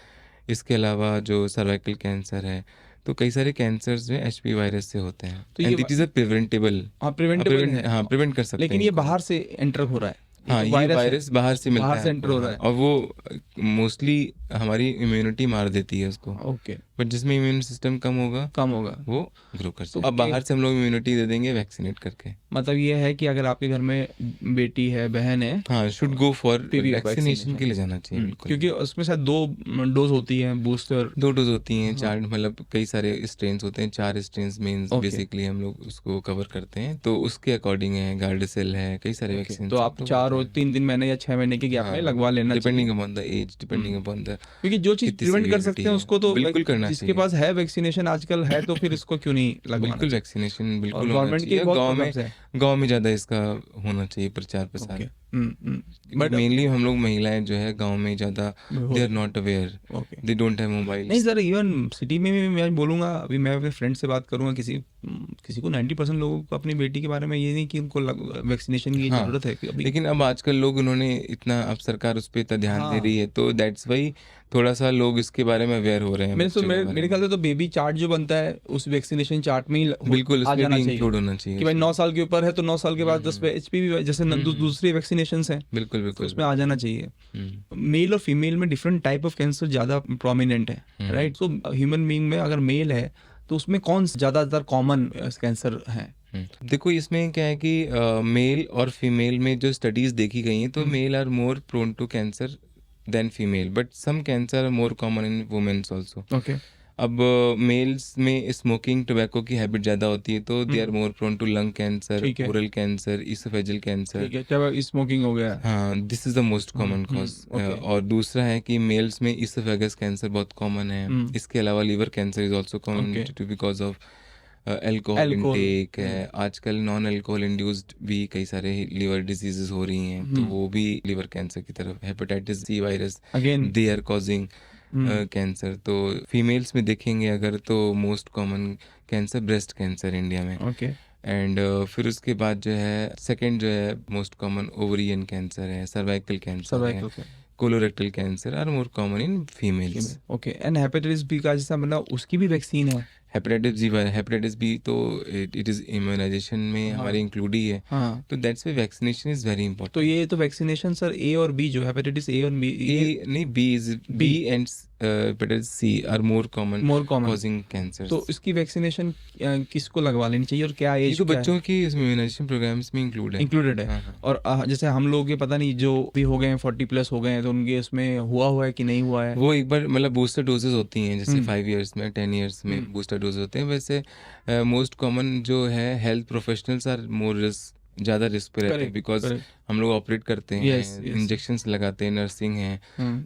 इसके अलावा जो सर्वाइकल कैंसर है, तो कई सारे कैंसर्स जो HPV वायरस से होते हैं। तो and it is a preventable. Prevent कर सकते हैं। लेकिन ये बाहर से एंटर हो रहा है। हाँ, ये वायरस बाहर से मिलता है, एंटर हो रहा है, और वो मोस्टली हमारी इम्यूनिटी मार देती है उसको। ओके। बट जिसमें इम्यून सिस्टम कम होगा वो ग्रो कर सकता है। अब बाहर से हम लोग इम्यूनिटी दे देंगे वैक्सीनेट करके। मतलब ये है कि अगर आपके घर में बेटी है, बहन है, हाँ, शुड गो फॉर वैक्सीनेशन के लिए जाना चाहिए, बिल्कुल। क्योंकि उसमें शायद 2 डोज होती है, बूस्टर 2 डोज होती हैं, 4, मतलब कई सारे स्ट्रेन्स होते हैं, 4 स्ट्रेन्स मेन बेसिकली हम लोग उसको कवर करते हैं। तो उसके अकॉर्डिंग है, गार्डासिल है, कई सारे वैक्सीन। तो आप 4 और 3 महीने या 6 महीने के गैप में लगवा लेना, depending upon the age, depending upon the, क्योंकि जो चीज प्रिवेंट कर सकते हैं उसको तो बिल्कुल करना चाहिए। जिसके पास है वैक्सीनेशन आजकल है, तो फिर इसको क्यों नहीं लगवाना? बिल्कुल वैक्सीनेशन बिल्कुल गवर्नमेंट के गांव में ज़्यादा इसका होना चाहिए प्रचार प्रसार। बट मेनली हम लोग महिलाएं जो है गांव में ज़्यादा they are not aware, okay they don't have mobile. नहीं सर, इवन सिटी में भी मैं बोलूँगा, अभी मैं अपने फ्रेंड से बात करूँगा, किसी को 90% लोगों को अपनी बेटी के बारे में ये नहीं कि उनको वैक्सीनेशन की हाँ, ज़रूरत है कि अभी। लेकिन अब आजकल लोग उन्होंने इतना, अब सरकार उस पर इतना ध्यान दे हाँ रही है, तो दैट्स वाई थोड़ा सा लोग इसके बारे में अवेयर हो रहे हैं मेरे तो बच्चों के बारे मेरे ख्याल में। से तो बेबी चार्ट जो बनता है उस वैक्सीनेशन चार्ट में ही बिल्कुल आ उसमें जाना भी चाहिए इंक्लूड होना चाहिए कि भाई 9 उसमें। साल के ऊपर है तो 9 साल के बाद 10 HPV जैसे दूसरी वैक्सीनेशन हैं बिल्कुल तो बिल्कुल उसमें आ जाना चाहिए। हम्म, मेल और फीमेल में डिफरेंट टाइप ऑफ कैंसर ज़्यादा प्रोमिनेंट है, राइट? सो ह्यूमन बीइंग में अगर मेल है तो उसमें कौन ज़्यादातर कॉमन कैंसर है? देखो इसमें क्या है कि मेल और फीमेल में जो स्टडीज देखी गई हैं, तो male are more prone to cancer than female, but some cancer are more common in womens also. Okay अब मेल्स में स्मोकिंग टोबैको की हैबिट ज़्यादा होती है, तो they are more prone to lung cancer, ठीक है ओरल कैंसर, इसोफेजियल कैंसर। ठीक है, क्या स्मोकिंग हो गया? हाँ, this is the most common cause. Okay और दूसरा है कि मेल्स में इसोफेगस कैंसर बहुत कॉमन है। इसके अलावा liver cancer is also common okay too because of alcohol alcohol intake है। आजकल नॉन अल्कोहल इंड्यूस्ड भी कई सारे लीवर डिजीजेस हो रही हैं, तो वो भी लीवर कैंसर की तरफ। Hepatitis C virus, again they are causing cancer. तो फीमेल्स में देखेंगे अगर, तो most common cancer breast cancer India में। ओके एंड फिर उसके बाद जो है सेकंड जो है मोस्ट कॉमन ओवरियन कैंसर है, सर्वाइकल कैंसर है, cervical colorectal cancer are more common in females. Okay and hepatitis B का जैसा मतलब उसकी भी वैक्सीन है? हेपेटाइटिस बी तो इट इज इम्यूनाइजेशन में हमारे इंक्लूड ही है, हाँ तो that's way vaccination is very तो इंपॉर्टेंट। ये तो वैक्सीनेशन सर ए और बी जो हेपेटाइटिस ए और बी ए नहीं, B and hepatitis C are more common more common, causing cancer. तो इसकी वैक्सीनेशन किसको लगवा लेनी चाहिए और क्या ये एज तो बच्चों की इम्यूनाइजेशन प्रोग्राम्स में इंक्लूड है। इंक्लूडेड है? हाँ, हाँ। और जैसे हम लोग के पता नहीं जो भी हो गए हैं 40+ हो गए हैं तो उनके इसमें हुआ है कि नहीं हुआ है? वो एक बार मतलब बूस्टर डोजेज होती हैं, जैसे 5 इयर्स में 10 इयर्स में बूस्टर डोजेज होते हैं। वैसे मोस्ट कॉमन जो है health professionals are more risk, ज़्यादा रिस्क पे रहते हैं, करेक्ट बिकॉज करेक्ट हम लोग ऑपरेट करते यस हैं, यस इंजेक्शंस लगाते हैं, नर्सिंग है,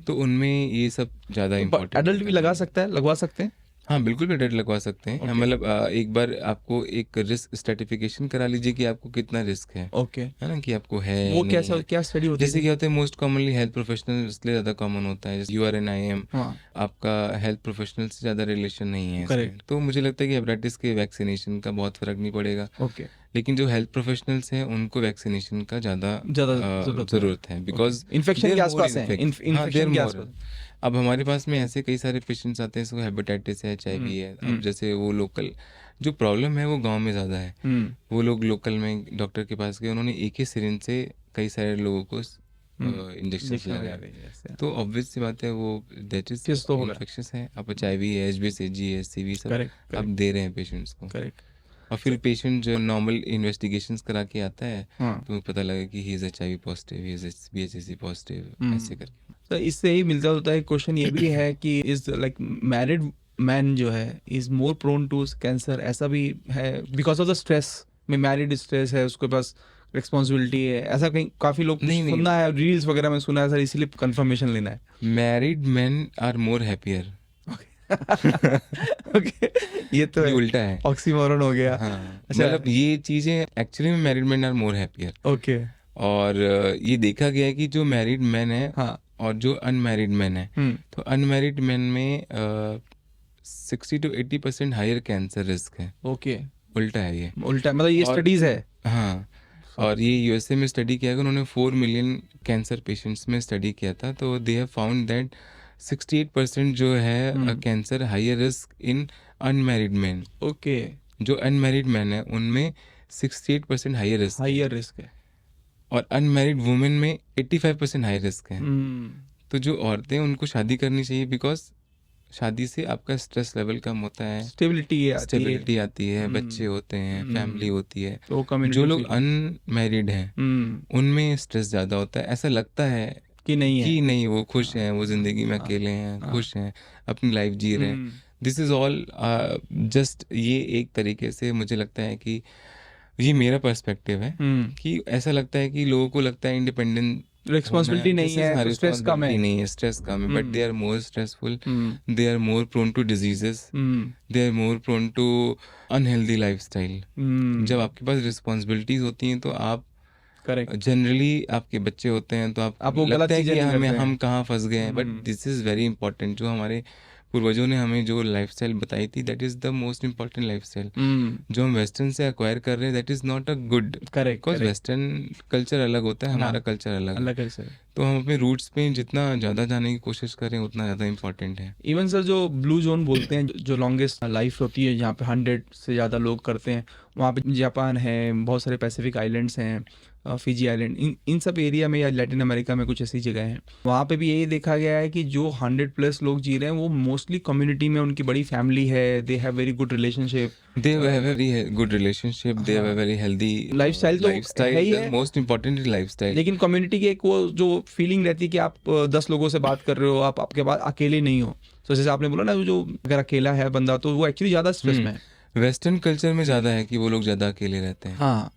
तो उनमें ये सब ज़्यादा इम्पोर्टेंट एडल्ट भी लगा सकता है, लगवा सकते हैं? हाँ बिल्कुल भी डेट लगवा सकते हैं। Okay. मतलब एक बार आपको एक रिस्क स्ट्रेटिफिकेशन करा लीजिए कि आपको कितना रिस्क है ओके ना, कि आपको है वो नहीं कैसा है। क्या स्टडी होती जैसे है? क्या होता है, मोस्ट कॉमनली हेल्थ प्रोफेशनल इसलिए ज़्यादा कॉमन होता है, जैसे URNIM, हाँ आपका हेल्थ प्रोफेशनल से ज़्यादा रिलेशन नहीं है इसमें। करेक्ट तो मुझे लगता है कि हेपेटाइटिस के वैक्सीनेशन का बहुत फ़र्क नहीं पड़ेगा, ओके लेकिन जो हेल्थ प्रोफेशनल्स हैं उनको वैक्सीनेशन का ज़्यादा ज़रूरत ज़रूरत है, बिकॉज इन्फेक्शन के आसपास है, इन्फेक्शन के आसपास। अब हमारे पास में ऐसे कई सारे पेशेंट्स आते हैं जिसको हेपेटाइटिस है, HIV है। अब जैसे वो लोकल जो प्रॉब्लम है वो गांव में ज़्यादा है, वो लोग लोकल में डॉक्टर के पास गए, उन्होंने एक ही सिरिंज से कई सारे लोगों को इंजेक्शन लगाए, तो ऑब्वियस सी बात है वो दैट इज किस तो होगा इन्फेक्शस है। अब HIV है, HBsAg है, CV सब करेक्ट आप दे रहे हैं पेशेंट्स को, करेक्ट और फिर पेशेंट जो नॉर्मल इन्वेस्टिगेशंस करा के आता है हाँ तो पता लगा कि he is HIV positive, he is BHC positive, ऐसे करके। तो इससे ही मिलता जुलता एक क्वेश्चन ये भी है कि इज लाइक मैरिड मैन जो है is more prone to cancer, ऐसा भी है बिकॉज ऑफ द स्ट्रेस में? मैरिड स्ट्रेस है, उसके पास रिस्पॉन्सिबिलिटी है, ऐसा कहीं काफी लोग नहीं, नहीं। सुनना है, रील्स वगैरह में सुना है सर, इसीलिए कंफर्मेशन लेना है। Married man are more happier. Okay ये तो ये उल्टा है, ऑक्सीमोरन हो गया। हाँ। अच्छा। मतलब ये चीजें एक्चुअली में married man are more happier, okay और ये देखा गया है कि जो मैरिड मैन है हाँ और जो अनमैरिड मैन है, तो अनमैरिड मैन में 60 to 80% हायर कैंसर रिस्क है। ओके उल्टा है ये, उल्टा मतलब ये और- स्टडीज है? हाँ। और ये USA में स्टडी किया गया, उन्होंने 4 मिलियन कैंसर पेशेंट्स में स्टडी किया था, तो दे हैव फाउंड दैट 68% जो है cancer higher risk in unmarried man. Okay जो अनमैरिड मैन है उनमें 68% हायर रिस्क, हायर रिस्क है। और अनमैरिड वुमेन में 85% हाई रिस्क है। तो जो औरतें उनको शादी करनी चाहिए, बिकॉज शादी से आपका स्ट्रेस लेवल कम होता है, स्टेबिलिटी आती है, बच्चे होते हैं, फैमिली होती है। तो community जो लोग feel- अनमैरिड हैं उनमें स्ट्रेस ज़्यादा होता है, ऐसा लगता है कि नहीं है कि नहीं, वो खुश हैं, वो ज़िंदगी में अकेले हैं, खुश हैं, अपनी लाइफ जी रहे हैं। दिस इज़ ऑल जस्ट, ये एक तरीके से मुझे लगता है कि ये मेरा पर्सपेक्टिव है कि ऐसा लगता है कि लोगों को लगता है रिस्पॉन्सिबिलिटी नहीं है तो स्ट्रेस कम है। नहीं है, स्ट्रेस कम है, but they are more stressful, they are more prone to diseases, they are more prone to unhealthy lifestyle. जब आपके पास रिस्पॉन्सिबिलिटीज होती हैं तो आप करेक्ट, जनरली आपके बच्चे होते हैं तो आप वो गलत लगता है चीजें कि नहीं हमें करते हम हैं। कहाँ फंस गए हैं, but this is very important. जो हमारे पूर्वजों ने हमें जो लाइफस्टाइल बताई थी, that is the most important lifestyle. जो हम वेस्टर्न से एक्वायर कर रहे हैं, that is not a good, correct, because western culture अलग होता है, हमारा कल्चर अलग है। अलग है सर। तो हम अपने रूट्स पे जितना ज़्यादा जाने की कोशिश करें उतना ज़्यादा इंपॉर्टेंट है। इवन सर जो ब्लू जोन बोलते हैं, जो लॉन्गेस्ट लाइफ होती है जहाँ पे 100 से ज़्यादा लोग करते हैं, वहाँ पे जापान है, बहुत सारे पैसिफिक आइलैंड्स हैं, फिजी आइलैंड, इन सब एरिया में या लैटिन अमेरिका में कुछ ऐसी जगह हैं, वहाँ पे भी यही देखा गया है कि जो 100+ लोग जी रहे हैं वो मोस्टली कम्युनिटी में, उनकी बड़ी फैमिली है, they have very good relationship, they have a very good relationship, they have a very healthy lifestyle तो है ही है, मोस्ट इंपॉर्टेंट लाइफस्टाइल। लेकिन कम्युनिटी की एक वो जो फीलिंग रहती है कि आप 10 लोगों से बात कर रहे हो, आप आपके पास अकेले नहीं हो। तो जैसे आपने बोला ना, जो अगर अकेला है बंदा तो वो एक्चुअली ज़्यादा स्ट्रेस में है। वेस्टर्न कल्चर में ज़्यादा है कि वो लोग ज़्यादा अकेले रहते हैं। हाँ,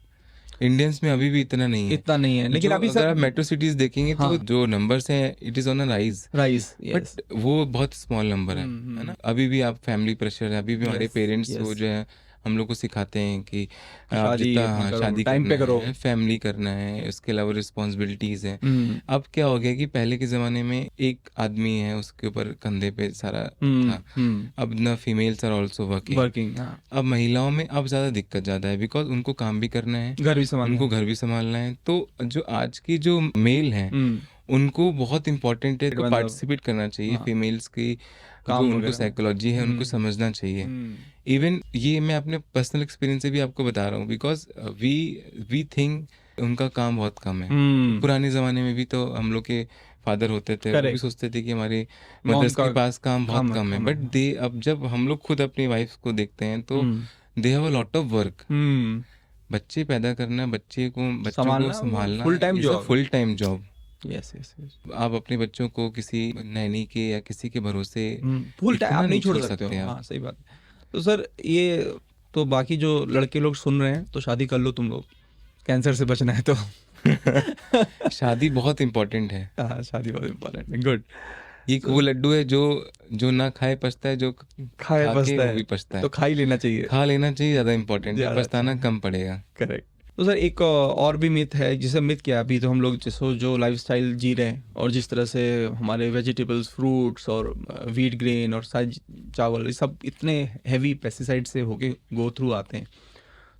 इंडियंस में अभी भी इतना नहीं है, इतना नहीं है, लेकिन जो अभी अगर सर आप मेट्रो सिटीज देखेंगे तो जो नंबर्स हैं, it is on a rise, rise, but वो बहुत स्मॉल नंबर है ना। अभी भी आप फैमिली प्रेशर है, अभी भी हमारे पेरेंट्स वो जो है हम लोग को सिखाते हैं कि आप जितना शादी टाइम पे करो, है, फैमिली करना है, उसके अलावा रिस्पॉन्सिबिलिटीज हैं। अब क्या हो गया कि पहले के ज़माने में एक आदमी है, उसके ऊपर कंधे पे सारा था। अब ना फीमेल्स आर ऑल्सो वर्किंग। अब महिलाओं में अब ज़्यादा दिक्कत ज़्यादा है, बिकॉज उनको काम भी करना है, घर भी संभालना, उनको घर भी संभालना है। तो जो आज की जो मेल हैं उनको बहुत इंपॉर्टेंट है, तो पार्टिसिपेट करना चाहिए। फीमेल्स की जो उनको साइकोलॉजी है उनको समझना चाहिए। इवन ये मैं अपने पर्सनल एक्सपीरियंस से भी आपको बता रहा हूँ, बिकॉज वी थिंक उनका काम बहुत कम है। पुराने ज़माने में भी तो हम लोग के फादर होते थे, वो भी सोचते थे कि हमारे मदर्स के पास काम बहुत कम है, बट दे अब जब हम लोग खुद अपनी वाइफ को देखते हैं तो they have a lot of work. बच्चे पैदा करना, बच्चों को संभालना full time job. Yes yes yes, आप अपने बच्चों को किसी नैनी के या किसी के भरोसे फुल टाइम आप नहीं छोड़ सकते हो। हाँ, सही बात है। तो सर ये तो बाकी जो लड़के लोग सुन रहे हैं तो शादी कर लो तुम लोग, कैंसर से बचना है तो। शादी बहुत इम्पोर्टेंट है। हाँ, शादी बहुत इम्पोर्टेंट है, गुड। ये वो लड्डू है जो ना खाए पछता है, जो खाए पछता है वो भी पछता है। तो खा ही लेना चाहिए, ज़्यादा इम्पोर्टेंट है, पछताना कम पड़ेगा। करेक्ट। तो सर एक और भी मिथ है, जिसे मिथ क्या है, अभी तो हम लोग जो लाइफस्टाइल जी रहे हैं और जिस तरह से हमारे वेजिटेबल्स, फ्रूट्स और व्हीट ग्रेन और सारे चावल, ये सब इतने हैवी पेस्टिसाइड से होके गो थ्रू आते हैं,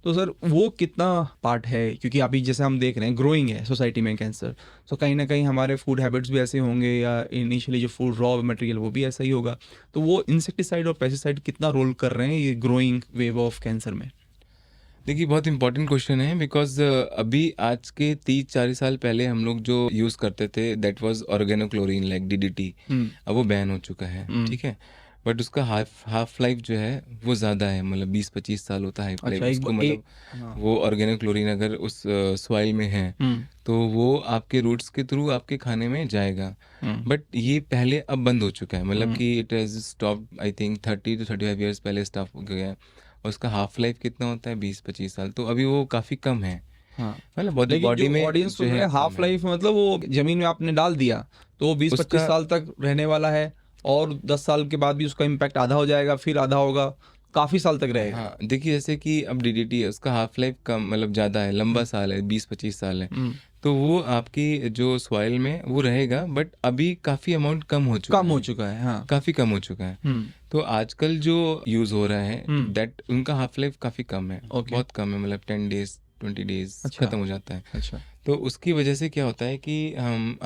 तो सर वो कितना पार्ट है? क्योंकि अभी जैसे हम देख रहे हैं ग्रोइंग है सोसाइटी में कैंसर, तो कहीं ना कहीं हमारे फूड हैबिट्स भी ऐसे होंगे या इनिशियली जो फूड रॉ मटेरियल वो भी ऐसा ही होगा, तो वो इंसेक्टिसाइड और पेस्टिसाइड कितना रोल कर रहे हैं ये ग्रोइंग वेव ऑफ कैंसर में? देखिए, बहुत इंपॉर्टेंट क्वेश्चन है, बिकॉज अभी आज के 30-40 साल पहले हम लोग जो यूज़ करते थे that was organochlorine like DDT, अब वो बैन हो चुका है, ठीक है। बट उसका हाफ लाइफ जो है वो ज़्यादा है, मतलब 20-25 साल होता है लाइफ उसको, मतलब वो ऑर्गेनोक्लोरीन अगर उस सॉइल में है तो वो आपके रूट्स के थ्रू आपके खाने में जाएगा। बट ये पहले अब बंद हो चुका है, मतलब कि it has stop I think 30 to 35 years पहले स्टॉप हो गया है। और उसका हाफ लाइफ कितना होता है? 20-25 साल, तो अभी वो काफ़ी कम है। मतलब बॉडी में ऑडियंस जो है हाफ लाइफ मतलब वो जमीन में आपने डाल दिया तो वो 20-25 साल तक रहने वाला है, और 10 साल के बाद भी उसका इम्पैक्ट आधा हो जाएगा, फिर आधा होगा, काफ़ी साल तक रहेगा। हाँ, देखिए जैसे कि अब DDT है, उसका हाफ लाइफ कम, मतलब ज़्यादा है, लंबा साल है, 20-25 साल है, तो वो आपकी जो सॉइल में वो रहेगा, बट अभी काफ़ी अमाउंट कम हो चुका है। हाँ, काफ़ी कम हो चुका है। तो आजकल जो यूज़ हो रहा है दैट उनका हाफ लाइफ काफ़ी कम है, बहुत कम है, मतलब 10 days 20 days खत्म हो जाता है। अच्छा, तो उसकी वजह से क्या होता है कि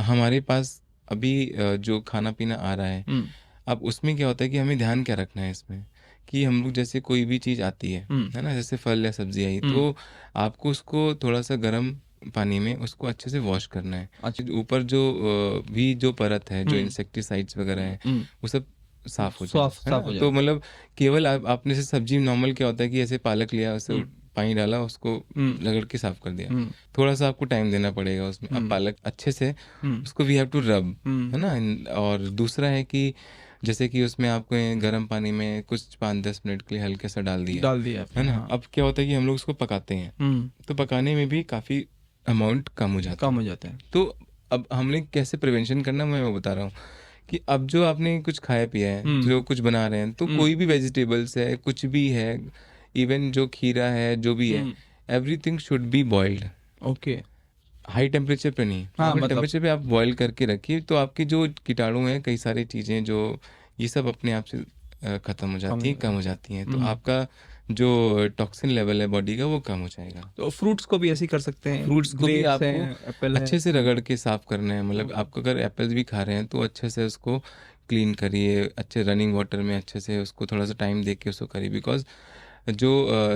हमारे पास अभी जो खाना पीना आ रहा है, अब उसमें क्या होता है कि हमें ध्यान क्या रखना है इसमें, कि हम लोग जैसे कोई भी चीज़ आती है ना, जैसे फल या सब्जी आई, तो आपको उसको थोड़ा सा गर्म पानी में उसको अच्छे से वॉश करना है। ऊपर जो परत है, जो इंसेक्टिसाइड्स वगैरह है, वो सब साफ हो जाए। तो मतलब केवल आपने से सब्जी नॉर्मल क्या होता है कि ऐसे पालक लिया, उसे पानी डाला, उसको रगड़ के साफ कर दिया, थोड़ा सा आपको टाइम देना पड़ेगा उसमें। अब पालक अच्छे से उसको वी हैव टू रब, है ना। और दूसरा है कि जैसे कि उसमें आपको गर्म पानी में कुछ 5-10 मिनट के लिए हल्के सा डाल दिया, है ना। अब क्या होता है कि हम लोग उसको पकाते हैं, तो पकाने में भी काफ़ी अमाउंट कम हो जाता है। है। तो अब हमने कैसे प्रिवेंशन करना मैं वो बता रहा हूँ कि अब जो आपने कुछ खाया पिया है, जो कुछ बना रहे हैं, तो कोई भी वेजिटेबल्स है, कुछ भी है, इवन जो खीरा है, जो भी है, everything should be boiled. Okay. High temperature पे नहीं, हाँ, नॉर्मल मतलब टेम्परेचर पे आप बॉईल करके रखिए, तो आपके जो कीटाणु हैं, कई सारी चीज़ें जो ये सब अपने आप से ख़त्म हो जाती हैं, कम हो जाती हैं, तो आपका जो टॉक्सिन लेवल है बॉडी का वो कम हो जाएगा। तो फ्रूट्स को भी ऐसे ही कर सकते हैं, फ्रूट्स को भी ग्रेप्स हैं, आपको एप्पल है। अच्छे से रगड़ के साफ करना है, मतलब आपको अगर एप्पल्स भी खा रहे हैं तो अच्छे से उसको क्लीन करिए, अच्छे रनिंग वाटर में अच्छे से उसको थोड़ा सा टाइम दे के उसको करिए, बिकॉज जो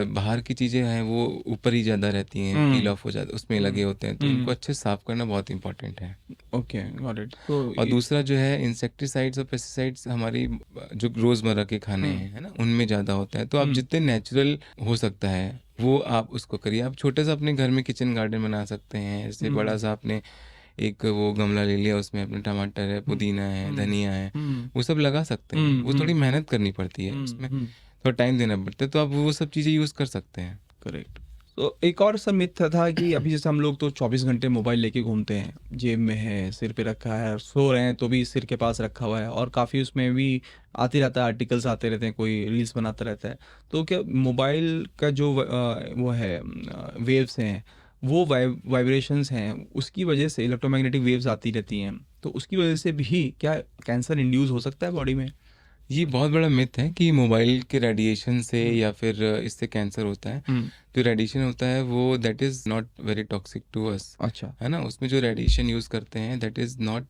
बाहर की चीज़ें हैं वो ऊपर ही ज़्यादा रहती हैं, पील ऑफ हो जाता, उसमें लगे होते हैं, तो उनको अच्छे से साफ करना बहुत इंपॉर्टेंट है। Okay, got it. तो और दूसरा जो है इंसेक्टिसाइड्स और पेस्टिसाइड्स हमारी जो रोज़मर्रा के खाने हैं, है ना, उनमें ज़्यादा होता है, तो आप जितने नेचुरल हो सकता है वो आप उसको करिए। आप छोटे सा अपने घर में किचन गार्डन बना सकते हैं, जैसे बड़ा सा आपने एक वो गमला ले लिया, उसमें अपने टमाटर है, पुदीना है, धनिया है, वो सब लगा सकते हैं। वो थोड़ी मेहनत करनी पड़ती है, उसमें थोड़ा टाइम देना पड़ता है, तो आप वो सब चीज़ें यूज़ कर सकते हैं। करेक्ट। तो एक और सब मिथ था कि अभी जैसे हम लोग तो 24 घंटे मोबाइल लेके घूमते हैं, जेब में है, सिर पे रखा है, सो रहे हैं तो भी सिर के पास रखा हुआ है, और काफ़ी उसमें भी आते रहता है, आर्टिकल्स आते रहते हैं, कोई रील्स बनाता रहता है। तो क्या मोबाइल का जो वो है वेव्स हैं, वो वाइब्रेशंस हैं, उसकी वजह से इलेक्ट्रोमैग्नेटिक वेव्स आती रहती हैं, तो उसकी वजह से भी क्या कैंसर इंड्यूस हो सकता है बॉडी में? ये बहुत बड़ा मिथ है कि मोबाइल के रेडिएशन से या फिर इससे कैंसर होता है। जो रेडिएशन होता है वो that is not very toxic to us, अच्छा। है ना। उसमें जो रेडिएशन यूज़ करते हैं दैट इज़ नॉट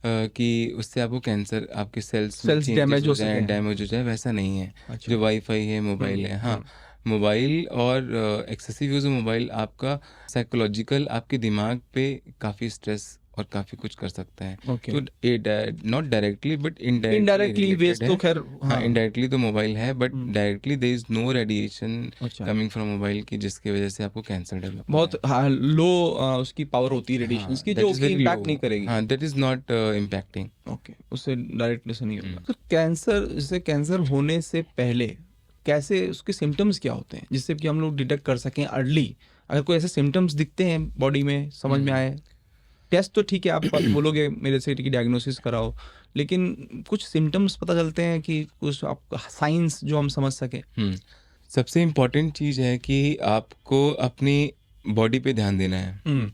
कि उससे आपको कैंसर, आपके सेल्स में चेंजेस डैमेज हो हो जाए, सके। डैमेज हो जाए, वैसा नहीं है। अच्छा। जो वाईफाई है, मोबाइल है, हाँ, मोबाइल और एक्सेसिव यूज़ ऑफ मोबाइल आपका साइकोलॉजिकल, आपके दिमाग पे काफ़ी स्ट्रेस और काफ़ी कुछ कर सकता है। ओके। तो not directly but indirectly indirectly waves तो रिलेटेड है। खैर, हाँ, हाँ। इनडायरेक्टली तो मोबाइल है, but directly there is no radiation अच्छा। कमिंग फ्रॉम मोबाइल की जिसकी वजह से आपको कैंसर डेवलप हो बहुत रहा है। लो उसकी पावर होती है रेडिएशंस हाँ, की, दैट जो इज़ कि वेरी इम्पैक्ट नहीं लो। करेगी। हाँ, that is not impacting. Okay, उससे डायरेक्टली से नहीं होगा। तो कैंसर, जैसे कैंसर होने से पहले कैसे उसके सिम्टम्स क्या होते हैं, जिससे कि हम लोग डिटेक्ट कर सकें अर्ली? अगर कोई ऐसे सिम्टम्स दिखते हैं बॉडी में, समझ में आए, टेस्ट तो ठीक है, आप बोलोगे मेरे से कि डायग्नोसिस कराओ, लेकिन कुछ सिम्टम्स पता चलते हैं कि कुछ आप साइंस जो हम समझ सकें? सबसे इम्पोर्टेंट चीज़ है कि आपको अपनी बॉडी पे ध्यान देना है।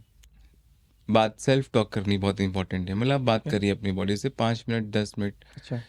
बात सेल्फ टॉक करनी बहुत इंपॉर्टेंट है, मतलब आप बात करिए अपनी बॉडी से 5 मिनट 10 मिनट, अच्छा।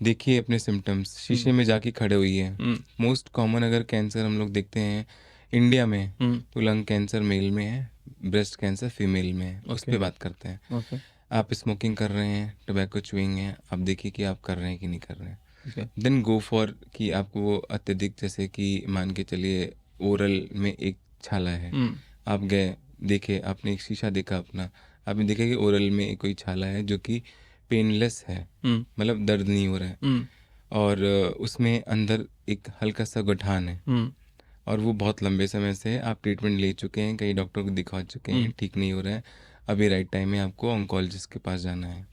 देखिए अपने सिम्टम्स, शीशे में जाके खड़े हुई है। मोस्ट कॉमन अगर कैंसर हम लोग देखते हैं इंडिया में, तो लंग कैंसर मेल में है, ब्रेस्ट कैंसर फीमेल में है, उस पर बात करते हैं। ओके। आप स्मोकिंग कर रहे हैं, टोबैको च्यूइंग है, आप देखिए कि आप कर रहे हैं कि नहीं कर रहे हैं। ओके। देन गो फॉर कि आपको वो अत्यधिक, जैसे कि मान के चलिए ओरल में एक छाला है, आप गए, देखे, आपने एक शीशा देखा अपना, आपने देखा कि ओरल में कोई छाला है जो कि पेनलेस है, मतलब दर्द नहीं हो रहा है, और उसमें अंदर एक हल्का सा गठान है, और वो बहुत लंबे समय से आप ट्रीटमेंट ले चुके हैं, कई डॉक्टर को दिखा चुके हैं, ठीक नहीं हो रहा है, अभी राइट टाइम में आपको ऑन्कोलॉजिस्ट के पास जाना है।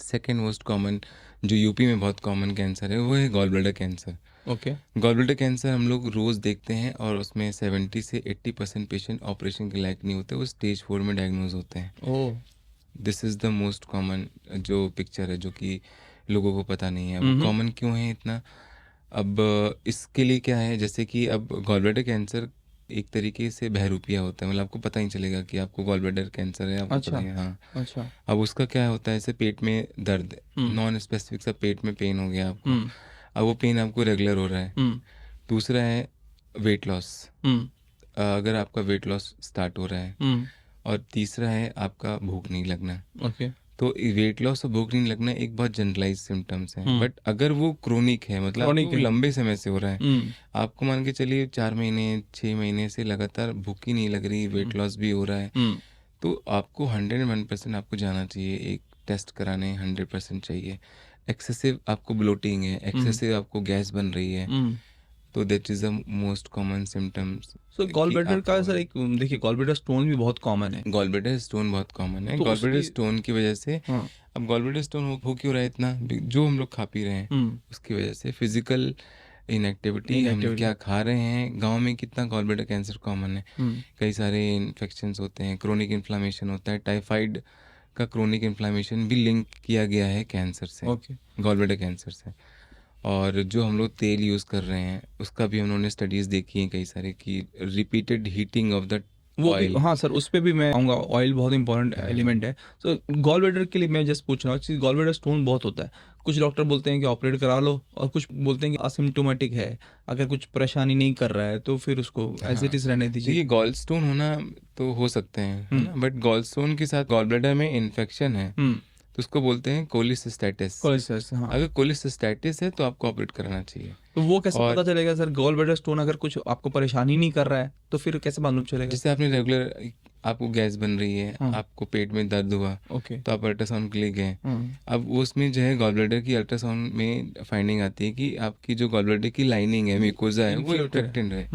सेकेंड मोस्ट कॉमन जो यूपी में बहुत कॉमन कैंसर है वो है gall bladder cancer. Okay. Gall bladder cancer हम लोग रोज़ देखते हैं, और उसमें 70 से 80% पेशेंट ऑपरेशन के लायक नहीं होते, वो स्टेज 4 में डायग्नोज होते हैं। Oh. This is the most common जो पिक्चर है, जो कि लोगों को पता नहीं है। वो कॉमन क्यों है इतना? अब इसके लिए क्या है, जैसे कि अब गॉल ब्लैडर कैंसर एक तरीके से बहरूपिया होता है, मतलब आपको पता ही चलेगा कि आपको गॉल ब्लैडर कैंसर है, आपको अच्छा। पता है। हाँ। अच्छा। अब उसका क्या होता है, जैसे पेट में दर्द, नॉन स्पेसिफिक सा पेट में पेन हो गया आपको, अब वो पेन आपको रेगुलर हो रहा है। दूसरा है वेट लॉस, अगर आपका वेट लॉस स्टार्ट हो रहा है। और तीसरा है आपका भूख नहीं लगना। ओके। तो वेट लॉस और भूख नहीं लगना एक बहुत जनरलाइज सिम्टम्स हैं, बट अगर वो क्रोनिक है, मतलब Chronic आपको है। लंबे समय से हो रहा है, आपको मान के चलिए 4 महीने 6 महीने से लगातार भूख ही नहीं लग रही, वेट लॉस भी हो रहा है, तो आपको 101% आपको जाना चाहिए, एक टेस्ट कराने 100% चाहिए। एक्सेसिव आपको ब्लोटिंग है, एक्सेसिव आपको गैस बन रही है, तो that is the most common symptoms. So gall bladder का सर एक, देखिए गॉल ब्लैडर स्टोन भी बहुत कॉमन है, गॉल ब्लैडर स्टोन बहुत कॉमन है। तो गॉल ब्लैडर उसकी, स्टोन की वजह से, हाँ, अब गॉल ब्लैडर स्टोन हो क्यों रहा है इतना, जो हम लोग खा पी रहे हैं उसकी वजह से, फिजिकल इनएक्टिविटी, हम Inactivity. क्या खा रहे हैं। गांव में कितना गॉल ब्लैडर कैंसर कॉमन है, कई सारे इन्फेक्शंस होते हैं, क्रोनिक इन्फ्लामेशन होता है। टाइफाइड का क्रोनिक इन्फ्लामेशन भी लिंक किया गया है कैंसर से, ओके। गॉल ब्लैडर कैंसर से। और जो हम लोग तेल यूज़ कर रहे हैं उसका भी उन्होंने स्टडीज़ देखी हैं कई सारे, कि रिपीटेड हीटिंग ऑफ द वो भी, ऑयल। हाँ सर, उस पे भी मैं आऊँगा। ऑयल बहुत इंपॉर्टेंट एलिमेंट है। सो गॉल ब्लैडर के लिए मैं जस्ट पूछ रहा हूँ, गॉल ब्लैडर स्टोन बहुत होता है। कुछ डॉक्टर बोलते हैं कि ऑपरेट करा लो, और कुछ बोलते हैं कि असिम्प्टोमेटिक है, अगर कुछ परेशानी नहीं कर रहा है तो फिर उसको एज इट इज रहने दीजिए। देखिए, गॉल स्टोन होना तो हो सकते हैं, है ना, बट गॉल स्टोन के साथ गॉल ब्लैडर में इन्फेक्शन है तो उसको बोलते हैं कोलिसिस्टेटिस। कोलेस्टेरॉल, हाँ। अगर कोलिसिस्टेटिस है तो आपको ऑपरेट कराना चाहिए। तो वो कैसे और पता चलेगा सर, गॉल ब्लैडर स्टोन अगर कुछ आपको परेशानी नहीं कर रहा है तो फिर कैसे मालूम चलेगा? जैसे आपने रेगुलर, आपको गैस बन रही है, आपको पेट में दर्द हुआ, ओके। तो आप अल्ट्रासाउंड के लिए गए। अब उसमें जो है गॉल ब्लैडर की अल्ट्रासाउंड में फाइंडिंग आती है कि आपकी जो गॉल ब्लैडर की लाइनिंग है, म्यूकोजा है, वो इन्फेक्टेड है।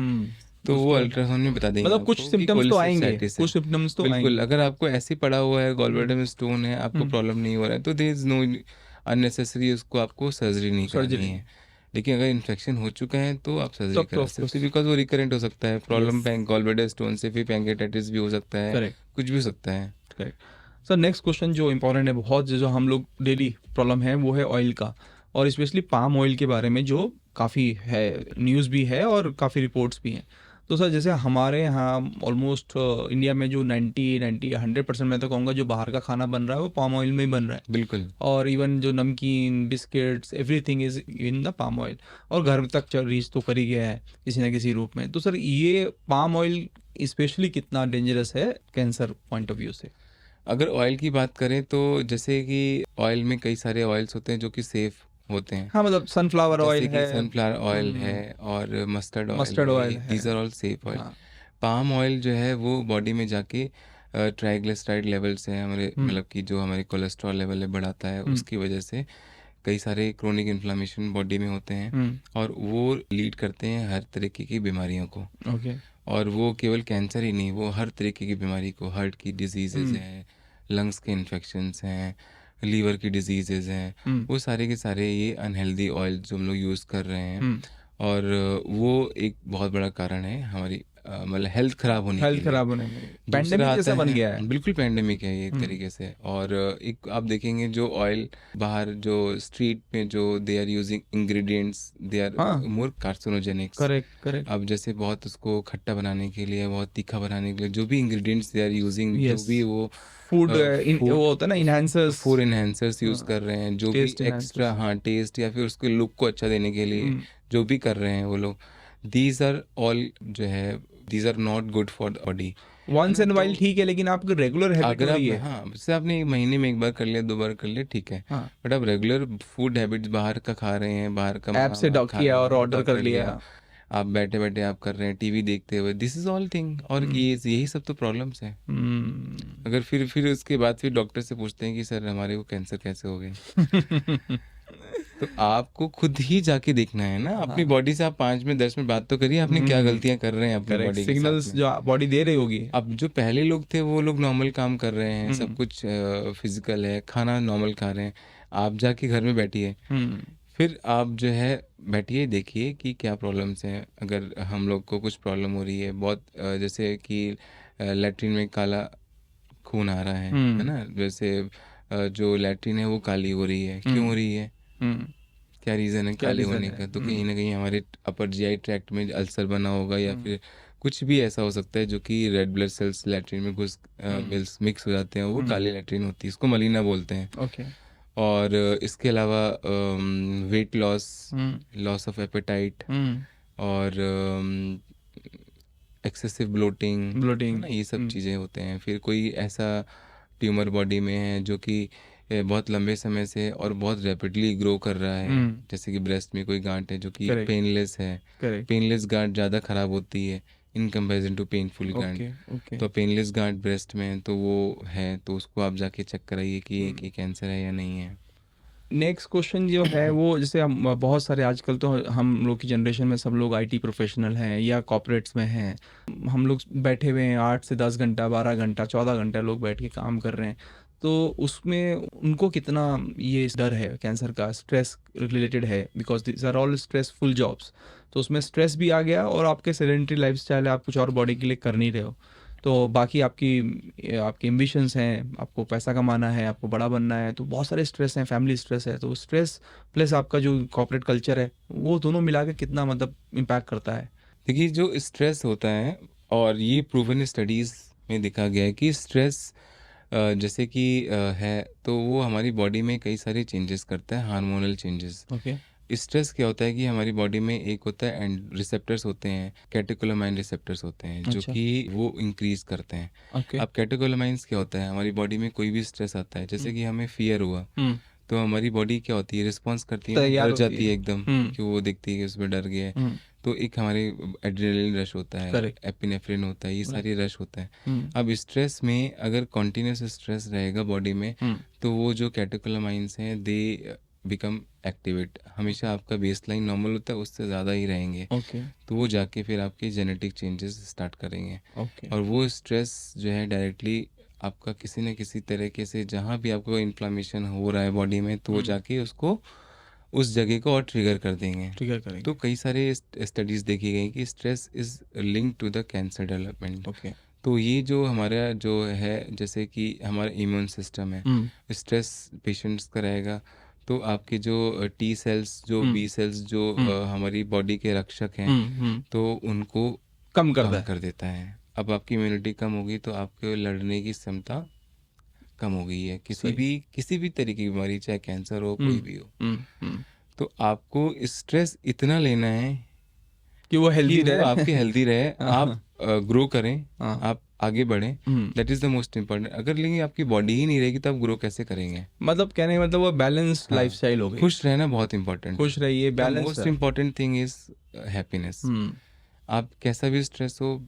तो वो अल्ट्रासाउंड में बता देंगे मतलब कुछ आपको कि सिम्टम्स तो आएंगे, कोलिसिस्टेटिस है। कुछ सिम्टम्स तो बिल्कुल, आएंगे। अगर आपको ऐसे ही पड़ा हुआ है, गॉल ब्लैडर में स्टोन है, आपको प्रॉब्लम नहीं हो रहा है, तो देयर इज नो अननेसेसरी उसको आपको सर्जरी नहीं करनी है। लेकिन अगर इन्फेक्शन हो चुका है तो आप सर्जरी तब तो करा of सकते, बिकॉज वो रिकरेंट हो सकता है। प्रॉब्लम गॉल ब्लैडर स्टोन से फिर पैंक्रियाटाइटिस भी हो सकता है, करेक्ट, कुछ भी हो सकता है। करेक्ट। सर नेक्स्ट क्वेश्चन जो इंपॉर्टेंट है बहुत, जो हम लोग डेली प्रॉब्लम है वो है ऑयल का, और स्पेशली पाम ऑयल के बारे में जो काफ़ी है, न्यूज़ भी है और काफ़ी रिपोर्ट्स भी हैं। तो सर जैसे हमारे यहाँ ऑलमोस्ट इंडिया में जो 100% मैं तो कहूँगा जो बाहर का खाना बन रहा है वो पाम ऑयल में ही बन रहा है। बिल्कुल। और इवन जो नमकीन, biscuits, everything is in the palm oil, और घर तक रीच तो कर ही गया है किसी ना किसी रूप में। तो सर ये पाम ऑयल स्पेशली कितना डेंजरस है कैंसर पॉइंट ऑफ व्यू से? अगर ऑयल की बात करें तो जैसे कि ऑयल में कई सारे ऑयल्स होते हैं जो कि सेफ होते हैं। हाँ, मतलब सनफ्लावर ऑयल जैसे कि है, सनफ्लावर ऑयल है और मस्टर्ड मस्टर्ड ऑयल ऑयल है, है। These are all safe oil. हाँ। पाम ऑयल जो है वो बॉडी में जाके ट्राइग्लिसराइड लेवल्स हैं हमारे, मतलब कि जो हमारे कोलेस्ट्रॉल लेवल है बढ़ाता है, उसकी वजह से कई सारे क्रोनिक इन्फ्लामेशन बॉडी में होते हैं और वो लीड करते हैं हर तरीके की बीमारियों को। ओके। और वो केवल कैंसर ही नहीं, वो हर तरीके की बीमारी को, हार्ट की डिजीजेज हैं, लंग्स के इन्फेक्शंस हैं, लीवर की डिजीजेज हैं, वो सारे के सारे ये अनहेल्दी ऑयल जो हम लोग यूज़ कर रहे हैं, और वो एक बहुत बड़ा कारण है हमारी मतलब हेल्थ खराब होने के हेल्थ लिए। खराब होने में दूसरा पैंडेमिक जैसा आता बन गया है। बिल्कुल पैंडेमिक है ये एक तरीके से। और एक आप देखेंगे जो ऑयल बाहर जो स्ट्रीट में जो they are using ingredients, they are more carcinogenics. Correct, correct. अब जैसे बहुत उसको खट्टा बनाने के लिए, बहुत तीखा बनाने के लिए जो भी इंग्रेडिएंट्स दे आर यूजिंग, जो भी वो फूड वो होता है ना, इनहैंसर्स, फूड इनहेंसर्स यूज़ कर रहे हैं, जो भी टेस्ट एक्स्ट्रा, हाँ, टेस्ट या फिर उसके लुक को अच्छा देने के लिए जो भी कर रहे हैं वो लोग, दीज आर ऑल जो है, these are not good for the body. Once and while ठीक है, लेकिन आपको रेगुलर हैबिट अगर हो आप, रही है। हाँ, जैसे आपने एक महीने में एक बार कर लिया, 2 बार कर लिया, ठीक है, बट आप रेगुलर फूड हैबिट्स बाहर का खा रहे हैं, बाहर का ऐप से डॉक किया और ऑर्डर कर लिया, आप बैठे बैठे आप कर रहे हैं टीवी देखते हुए, दिस इज ऑल थिंग। और ये यही सब तो प्रॉब्लम्स हैं। अगर फिर उसके बाद फिर डॉक्टर से पूछते हैं कि सर हमारे को कैंसर कैसे हो गए तो आपको खुद ही जाके देखना है ना अपनी बॉडी से। आप 5 में 10 में बात तो करिए, आपने क्या गलतियां कर रहे हैं अपनी बॉडी के साथ सिग्नल्स में। जो बॉडी दे रही होगी। अब जो पहले लोग थे वो लोग नॉर्मल काम कर रहे हैं, सब कुछ फिजिकल है, खाना नॉर्मल खा रहे हैं। आप जाके घर में बैठिए, फिर आप जो है बैठिए, देखिए कि क्या प्रॉब्लम्स हैं। अगर हम लोग को कुछ प्रॉब्लम हो रही है बहुत, जैसे कि लैट्रिन में काला खून आ रहा है ना, जैसे जो लैट्रिन है वो काली हो रही है, क्यों हो रही है, क्या रीज़न है काले होने का? तो कहीं ना कहीं हमारे अपर जीआई ट्रैक्ट में अल्सर बना होगा, या फिर कुछ भी ऐसा हो सकता है जो कि रेड ब्लड सेल्स लैट्रिन में घुस मिक्स हो जाते हैं, वो काली लैट्रिन होती है, इसको मलीना बोलते हैं। ओके। और इसके अलावा weight loss, loss of appetite, और एक्सेसिव ब्लोटिंग, ये सब चीज़ें होते हैं। फिर कोई ऐसा ट्यूमर बॉडी में है जो कि बहुत लंबे समय से और बहुत रैपिडली ग्रो कर रहा है, जैसे कि ब्रेस्ट में कोई गांठ है जो कि पेनलेस है। पेनलेस गांठ ज़्यादा खराब होती है इन कंपैरिजन टू पेनफुल गांठ। तो पेनलेस गांठ ब्रेस्ट में तो वो है, तो उसको आप जाके चेक कराइए कि कैंसर है या नहीं है। नेक्स्ट क्वेश्चन जो है वो, जैसे हम बहुत सारे आजकल तो हम लोग की जनरेशन में सब लोग आईटी प्रोफेशनल हैं या कॉर्पोरेट्स में हैं। हम लोग बैठे हुए हैं 8 से 10 घंटा, 12 घंटा, 14 घंटा लोग बैठ के काम कर रहे हैं। तो उसमें उनको कितना ये डर है कैंसर का, स्ट्रेस रिलेटेड है, because this are all stressful jobs, तो उसमें स्ट्रेस भी आ गया और आपके सेडेंटरी लाइफस्टाइल है, आप कुछ और बॉडी के लिए कर नहीं रहे हो, तो बाकी आपकी एम्बिशंस हैं, आपको पैसा कमाना है, आपको बड़ा बनना है, तो बहुत सारे स्ट्रेस हैं, फैमिली स्ट्रेस है, तो स्ट्रेस प्लस आपका जो कॉर्पोरेट कल्चर है वो दोनों मिला के कितना मतलब इम्पैक्ट करता है। देखिए, जो स्ट्रेस होता है, और ये प्रूवन स्टडीज़ में देखा गया है कि स्ट्रेस जैसे कि है, तो वो हमारी बॉडी में कई सारे चेंजेस करता है, हार्मोनल चेंजेस। ओके। स्ट्रेस क्या होता है कि हमारी बॉडी में एक होता है एंड रिसेप्टर्स होते हैं, कैटेकोलामाइन रिसेप्टर्स होते हैं, जो अच्छा। कि वो इंक्रीज करते हैं। ओके। अब कैटेकोलामाइंस क्या होता है, हमारी बॉडी में कोई भी स्ट्रेस आता है, जैसे कि हमें फियर हुआ, तो हमारी बॉडी क्या होती है, रिस्पॉन्स करती है, तैयार डर होती जाती है। है एकदम, कि वो देखती है कि उसमें डर गया है, तो एक हमारे एड्रेनलिन रश होता है, Correct. एपिनेफ्रिन होता है, ये सारे रश होता है। हम्म। अब स्ट्रेस में अगर कॉन्टिन्यूस स्ट्रेस रहेगा बॉडी में, तो वो जो कैटेकोलामाइंस हैं दे बिकम एक्टिवेट, हमेशा आपका बेस लाइन नॉर्मल होता है उससे ज़्यादा ही रहेंगे, ओके। तो वो जाके फिर आपके जेनेटिक चेंजेस स्टार्ट करेंगे। ओके। और वो स्ट्रेस जो है डायरेक्टली आपका किसी न किसी तरीके से, जहाँ भी आपको इन्फ्लामेशन हो रहा है बॉडी में, तो वो जाके उसको उस जगह को और ट्रिगर कर देंगे। ट्रिगर करेंगे। तो कई सारे स्टडीज़ देखी गई कि stress is link to the cancer development. Okay. तो ये जो हमारा जो है, जैसे कि हमारा इम्यून सिस्टम है, स्ट्रेस पेशेंट्स का रहेगा, तो आपके जो टी सेल्स, जो बी सेल्स, जो हमारी बॉडी के रक्षक हैं, तो उनको कम कम करता है। कर देता है। अब आपकी इम्यूनिटी कम होगी तो आपके लड़ने की क्षमता कम हो गई है, किसी भी तरीके की बीमारी, चाहे कैंसर हो, कोई भी हो। तो आपको स्ट्रेस इतना लेना है कि वो हेल्दी कि वो रहे। आपके हेल्दी रहे, आप ग्रो करें, हाँ। आप आगे बढ़ें, that is the most important. अगर लेकिन आपकी बॉडी ही नहीं रहेगी तो आप ग्रो कैसे करेंगे? मतलब कहने का मतलब वो बैलेंस हाँ, लाइफस्टाइल हो गई। खुश रहना बहुत इंपॉर्टेंट। खुश रहिए, balance. Most important thing is happiness. आप कैसा भी स्ट्रेस हो,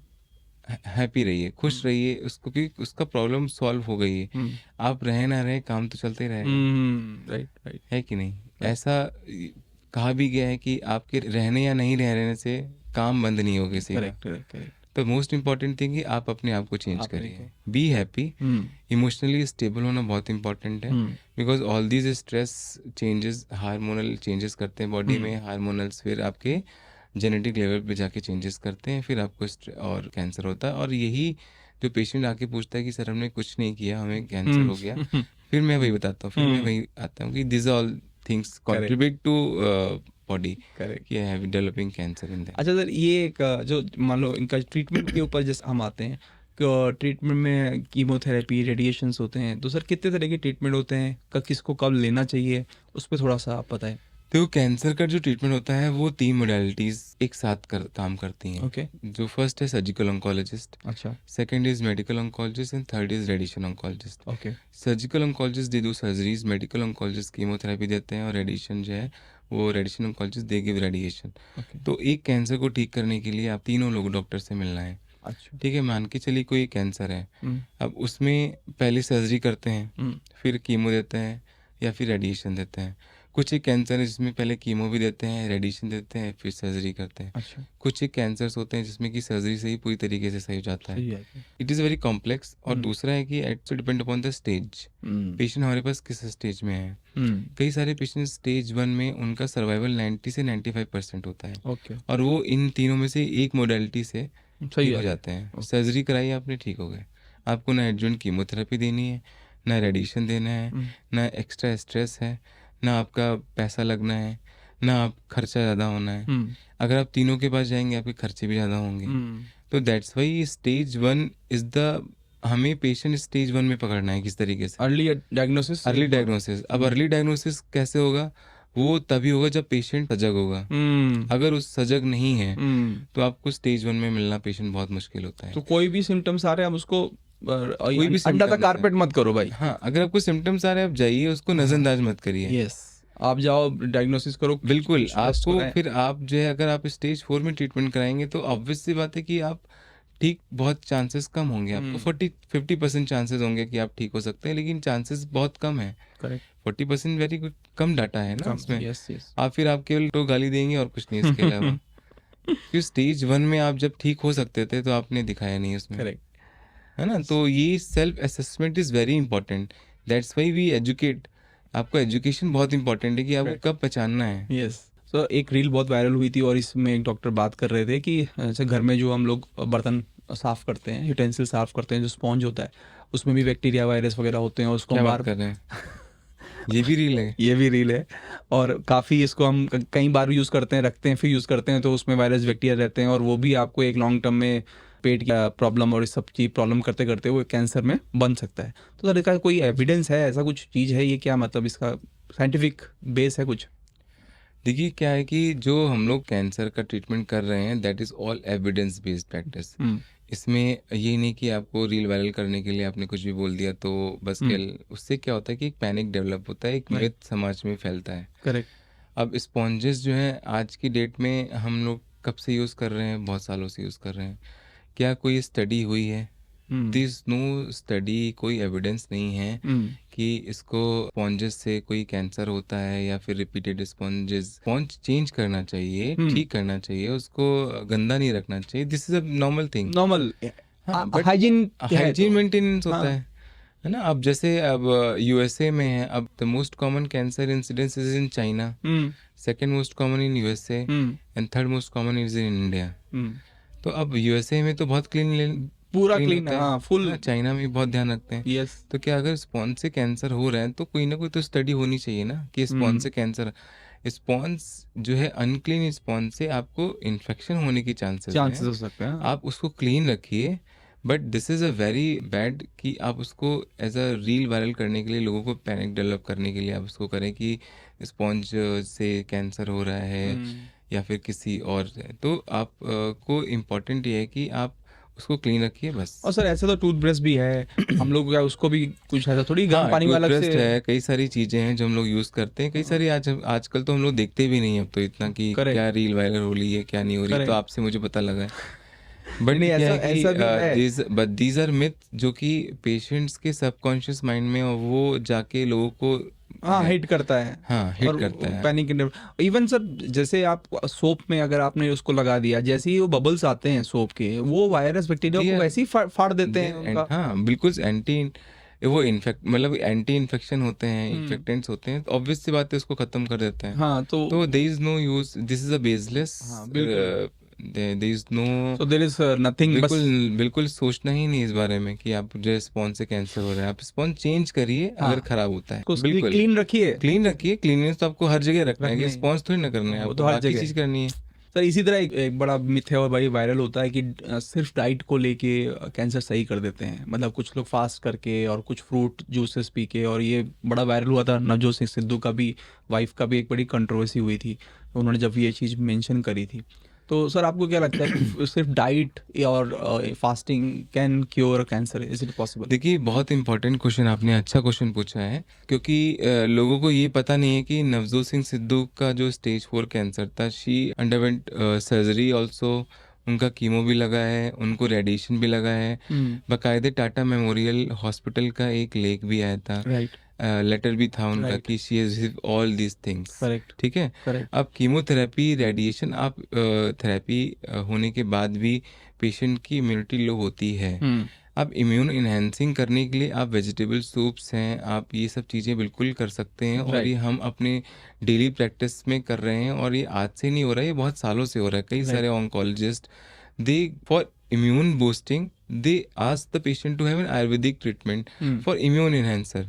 हैप्पी रहिए, खुश रहिए, उसको, क्योंकि उसका प्रॉब्लम सॉल्व हो गई है। आप रहे ना रहे, काम तो चलते ही रहेगा। Right right. है कि नहीं? ऐसा कहा भी गया है कि आपके रहने या नहीं रहने से काम बंद नहीं होगा किसी का। Correct correct correct. तो मोस्ट इम्पॉर्टेंट थिंग कि आप अपने आप को चेंज आपने करिए, बी हैप्पी, इमोशनली स्टेबल होना बहुत इंपॉर्टेंट है, because all these stress changes hormonal changes करते हैं बॉडी में, हार्मोनल्स फिर आपके जेनेटिक लेवल पे जाके चेंजेस करते हैं, फिर आपको और कैंसर होता है। और यही जो पेशेंट आके पूछता है कि सर हमने कुछ नहीं किया, हमें कैंसर हो गया, फिर मैं वही बताता हूँ, फिर मैं वही आता हूँ कि this all things contribute to body correct. कि have developing cancer in that. अच्छा सर, ये एक जो मान लो इनका ट्रीटमेंट के ऊपर जैसे हम आते हैं, ट्रीटमेंट में कीमोथेरेपी, रेडिएशंस होते हैं, तो सर कितने तरह के ट्रीटमेंट होते हैं, किसको कब लेना चाहिए, उस पर थोड़ा सा आप बताएं। तो कैंसर का जो ट्रीटमेंट होता है वो 3 मोडालिटीज़ एक साथ काम करती हैं। ओके। जो फर्स्ट है सर्जिकल ऑन्कोलॉजिस्ट, अच्छा। Second is medical oncologist, and third is radiation oncologist. Okay. Surgical oncologist they do surgeries, medical oncologist chemotherapy देते हैं, और रेडिएशन जो है वो radiation oncologist they give radiation. तो एक कैंसर को ठीक करने के लिए आप तीनों लोग डॉक्टर से मिलना है। अच्छा। ठीक है, मान के चलिए कोई कैंसर है, अब उसमें पहले सर्जरी करते हैं, फिर कीमो देते हैं या फिर रेडिएशन देते हैं। कुछ एक कैंसर है जिसमें पहले कीमो भी देते हैं, रेडिएशन देते हैं, फिर सर्जरी करते हैं। अच्छा। कुछ एक कैंसर्स होते हैं जिसमें कि सर्जरी से ही पूरी तरीके से सही हो जाता है। It is very complex. और दूसरा है कि it's depend upon the stage, patient हमारे पास किस स्टेज में है। कई सारे पेशेंट स्टेज 1 में उनका सर्वाइवल 90 से 95% होता है। ओके। और वो इन तीनों में से एक मोडालिटी से ठीक हो जाते हैं। सर्जरी कराई आपने, ठीक हो गए, आपको ना एडजुवेंट कीमोथेरेपी देनी है, ना रेडिएशन देना है, ना एक्स्ट्रा स्ट्रेस है, ना आपका पैसा लगना है, ना आप खर्चा ज़्यादा होना है। अगर आप तीनों के पास जाएंगे आपके खर्चे भी ज़्यादा होंगे। तो that's Y stage 1 is the, हमें पेशेंट स्टेज 1 में पकड़ना है किस तरीके से, अर्ली डायग्नोसिस। अब अर्ली डायग्नोसिस कैसे होगा? वो तभी होगा जब पेशेंट सजग होगा। अगर उस सजग नहीं है तो आपको स्टेज 1 में मिलना पेशेंट बहुत मुश्किल होता है। तो कोई भी सिम्टम्स आ रहे हैं हम उसको कोई भी अंडर द symptoms कारपेट मत करो भाई। हाँ, अगर आपको सिम्टम्स आ रहे हैं आप जाइए, उसको नजरअंदाज मत करिए। यस, आप जाओ डायग्नोसिस करो। बिल्कुल, आपको फिर आप जो है, अगर आप स्टेज 4 में ट्रीटमेंट कराएंगे तो ऑब्वियस सी बात है कि आप ठीक, बहुत चांसेस कम होंगे, आपको 40-50% चांसेस होंगे कि आप ठीक हो सकते हैं, लेकिन चांसेस बहुत कम है। करेक्ट। 40% वेरी कम डाटा है ना इसमें। Yes yes. आप फिर आप केवल तो गाली देंगे और कुछ नहीं इसके अलावा। क्योंकि स्टेज 1 में आप जब ठीक हो सकते थे तो आपने दिखाया नहीं उसमें, करेक्ट। है ना। तो ये self assessment is very important. That's why we educate. आपको एजुकेशन बहुत इंपॉर्टेंट है कि आपको कब पहचानना है। यस। सो एक रील बहुत वायरल हुई थी और इसमें एक डॉक्टर बात कर रहे थे कि जैसे घर में जो हम लोग बर्तन साफ़ करते हैं, यूटेंसिल साफ़ करते हैं, जो स्पॉन्ज होता है उसमें भी बैक्टीरिया वायरस वगैरह होते हैं और उसको क्या हम बात बार कर रहे हैं? ये भी रील है? ये भी रील है। और काफ़ी इसको हम कई बार यूज़ करते हैं, रखते हैं, फिर यूज़ करते हैं तो उसमें वायरस बैक्टीरिया रहते हैं और वो भी आपको एक लॉन्ग टर्म में पेट की प्रॉब्लम और इस सब चीज़ प्रॉब्लम करते करते वो कैंसर में बन सकता है। तो सर इसका कोई एविडेंस है, ऐसा कुछ चीज़ है, ये क्या मतलब इसका साइंटिफिक बेस है कुछ? देखिए क्या है कि जो हम लोग कैंसर का ट्रीटमेंट कर रहे हैं that is all evidence based practice. इसमें ये नहीं कि आपको रील वायरल करने के लिए आपने कुछ भी बोल दिया तो बस उससे क्या होता है कि एक पैनिक डेवलप होता है, एक Right. मिथ समाज में फैलता है। करेक्ट। अब स्पॉन्जेस जो हैं आज की डेट में हम लोग कब से यूज़ कर रहे हैं? बहुत सालों से यूज़ कर रहे हैं। क्या कोई स्टडी हुई है? दिस नो स्टडी, कोई एविडेंस नहीं है कि इसको स्पॉन्जेस से कोई कैंसर होता है या फिर रिपीटेड स्पॉन्ज चेंज करना चाहिए, ठीक करना चाहिए, उसको गंदा नहीं रखना चाहिए। This is a normal thing. Normal हाँ, बट हाइजीन हाइजीन मेंटेनेंस होता हाँ। है ना। अब जैसे अब यूएसए में है, अब the most common cancer incidence is in China, second most common in USA and third most common is in India. तो अब यूएसए में तो बहुत पूरा क्लीन क्लीन, होता है, हाँ, फुल। चाइना में भी बहुत ध्यान रखते हैं। यस। तो क्या अगर स्पॉन्ज से कैंसर हो रहा है तो कोई ना कोई तो स्टडी होनी चाहिए ना कि स्पॉन्ज से कैंसर। स्पॉन्ज जो है अनक्लीन स्पॉन्ज से आपको इन्फेक्शन होने की चांसेस हो सकते हैं। आप उसको क्लीन रखिए। But this is a very bad कि आप उसको एज अ रील वायरल करने के लिए, लोगों को पैनिक डेवलप करने के लिए आप उसको करें कि स्पॉन्ज से कैंसर हो रहा है या फिर किसी और से। तो आप को इम्पोर्टेंट ये है कि आप उसको क्लीन रखिए बस। और सर ऐसे तो टूथब्रश भी है, हम लोग क्या उसको भी कुछ ऐसा थोड़ी गर्म हाँ, पानी में अलग टूथब्रश से। है, कई सारी चीज़ें हैं जो हम लोग यूज़ करते हैं, कई सारी आजकल तो हम लोग देखते भी नहीं अब तो इतना कि करेक्ट। क्या रील वायरल हो रही है क्या नहीं हो रही, तो करेक्ट। आपसे मुझे पता लगा है। बट नहीं क्या ऐसा है ऐसा भी है। कि दीज आर मिथ जो कि पेशेंट्स के सबकॉन्शियस माइंड में, और वो जाके लोगों को हाँ, हिट करता है। हाँ हिट और करता है। पैनिक इवन सर जैसे आप सोप में अगर आपने उसको लगा दिया, जैसे ही वो बबल्स आते हैं सोप के, वो वायरस बैक्टीरिया को वैसे ही फाड़ देते हैं उनका। हाँ बिल्कुल, वो इन्फेक्ट मतलब एंटी इन्फेक्शन होते हैं, इन्फेक्टेंट्स होते हैं, तो ऑब्वियस सी बात है उसको खत्म कर देते हैं। हाँ तो there is no use, this is a baseless, हाँ, बिल्कुल। There is no. So there is nothing, बस बिल्कुल बिल्कुल सोचना ही नहीं इस बारे में कि आप जो स्पॉन्ज से कैंसर हो रहा है, आप स्पॉन्ज चेंज करिए अगर खराब होता है। उसको बिल्कुल क्लीन रखिए। क्लीन रखिए, क्लीननेस तो आपको हर जगह रखना है, कि रखनी है। स्पॉन्ज थोड़ी ना करना है, वो आपको तो हर बाकी जगह चीज़ करनी है। सर इसी तरह एक बड़ा मिथ है और भाई वायरल होता है कि सिर्फ डाइट को लेके कैंसर सही कर देते हैं। मतलब कुछ लोग फास्ट करके और कुछ फ्रूट जूसेस पी के, और ये बड़ा वायरल हुआ था, नवजोत सिंह सिद्धू का भी वाइफ का भी एक बड़ी कंट्रोवर्सी हुई थी उन्होंने जब ये चीज़ मेंशन करी थी। तो सर आपको क्या लगता है कि सिर्फ डाइट और fasting can cure cancer, is it possible? देखिए बहुत इंपॉर्टेंट क्वेश्चन आपने, अच्छा क्वेश्चन पूछा है, क्योंकि लोगों को ये पता नहीं है कि नवजोत सिंह सिद्धू का जो स्टेज 4 कैंसर था, शी अंडरवेंट सर्जरी ऑल्सो, उनका कीमो भी लगा है, उनको रेडिएशन भी लगा है। बाकायदे टाटा मेमोरियल हॉस्पिटल का एक लेख भी आया था, राइट। लेटर भी था उनका Right. कि she has received all these things. Correct. ठीक है। करेक्ट। अब कीमोथेरेपी, रेडिएशन, आप थेरेपी होने के बाद भी पेशेंट की इम्यूनिटी लो होती है। आप इम्यून इन्हेंसिंग करने के लिए आप वेजिटेबल सूप्स हैं, आप ये सब चीज़ें बिल्कुल कर सकते हैं, और ये हम अपने डेली प्रैक्टिस में कर रहे हैं, और ये आज से नहीं हो रहा है, ये बहुत सालों से हो रहा है। कई सारे oncologist, they for immune boosting they ask the patient to have an Ayurvedic treatment for immune enhancer,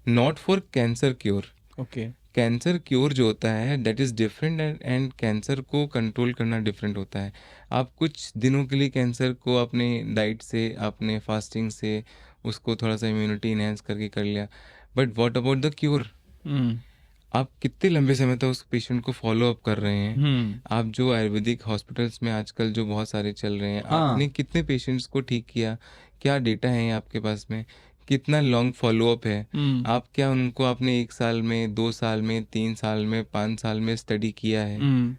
not for cancer cure. Okay. Cancer cure जो होता है that is different, and cancer को कंट्रोल करना डिफरेंट होता है। आप कुछ दिनों के लिए कैंसर को अपने डाइट से, अपने फास्टिंग से उसको थोड़ा सा इम्यूनिटी इनहेंस करके कर लिया, but what about the cure? आप कितने लंबे समय तक उस पेशेंट को फॉलो अप कर रहे हैं? आप जो आयुर्वेदिक हॉस्पिटल्स में आजकल जो बहुत सारे चल रहे हैं, आपने कितने पेशेंट्स को ठीक किया? क्या डेटा है आपके पास में? कितना लॉन्ग फॉलो अप है? आप क्या उनको आपने 1 साल में, 2 साल में, 3 साल में, 5 साल में स्टडी किया है?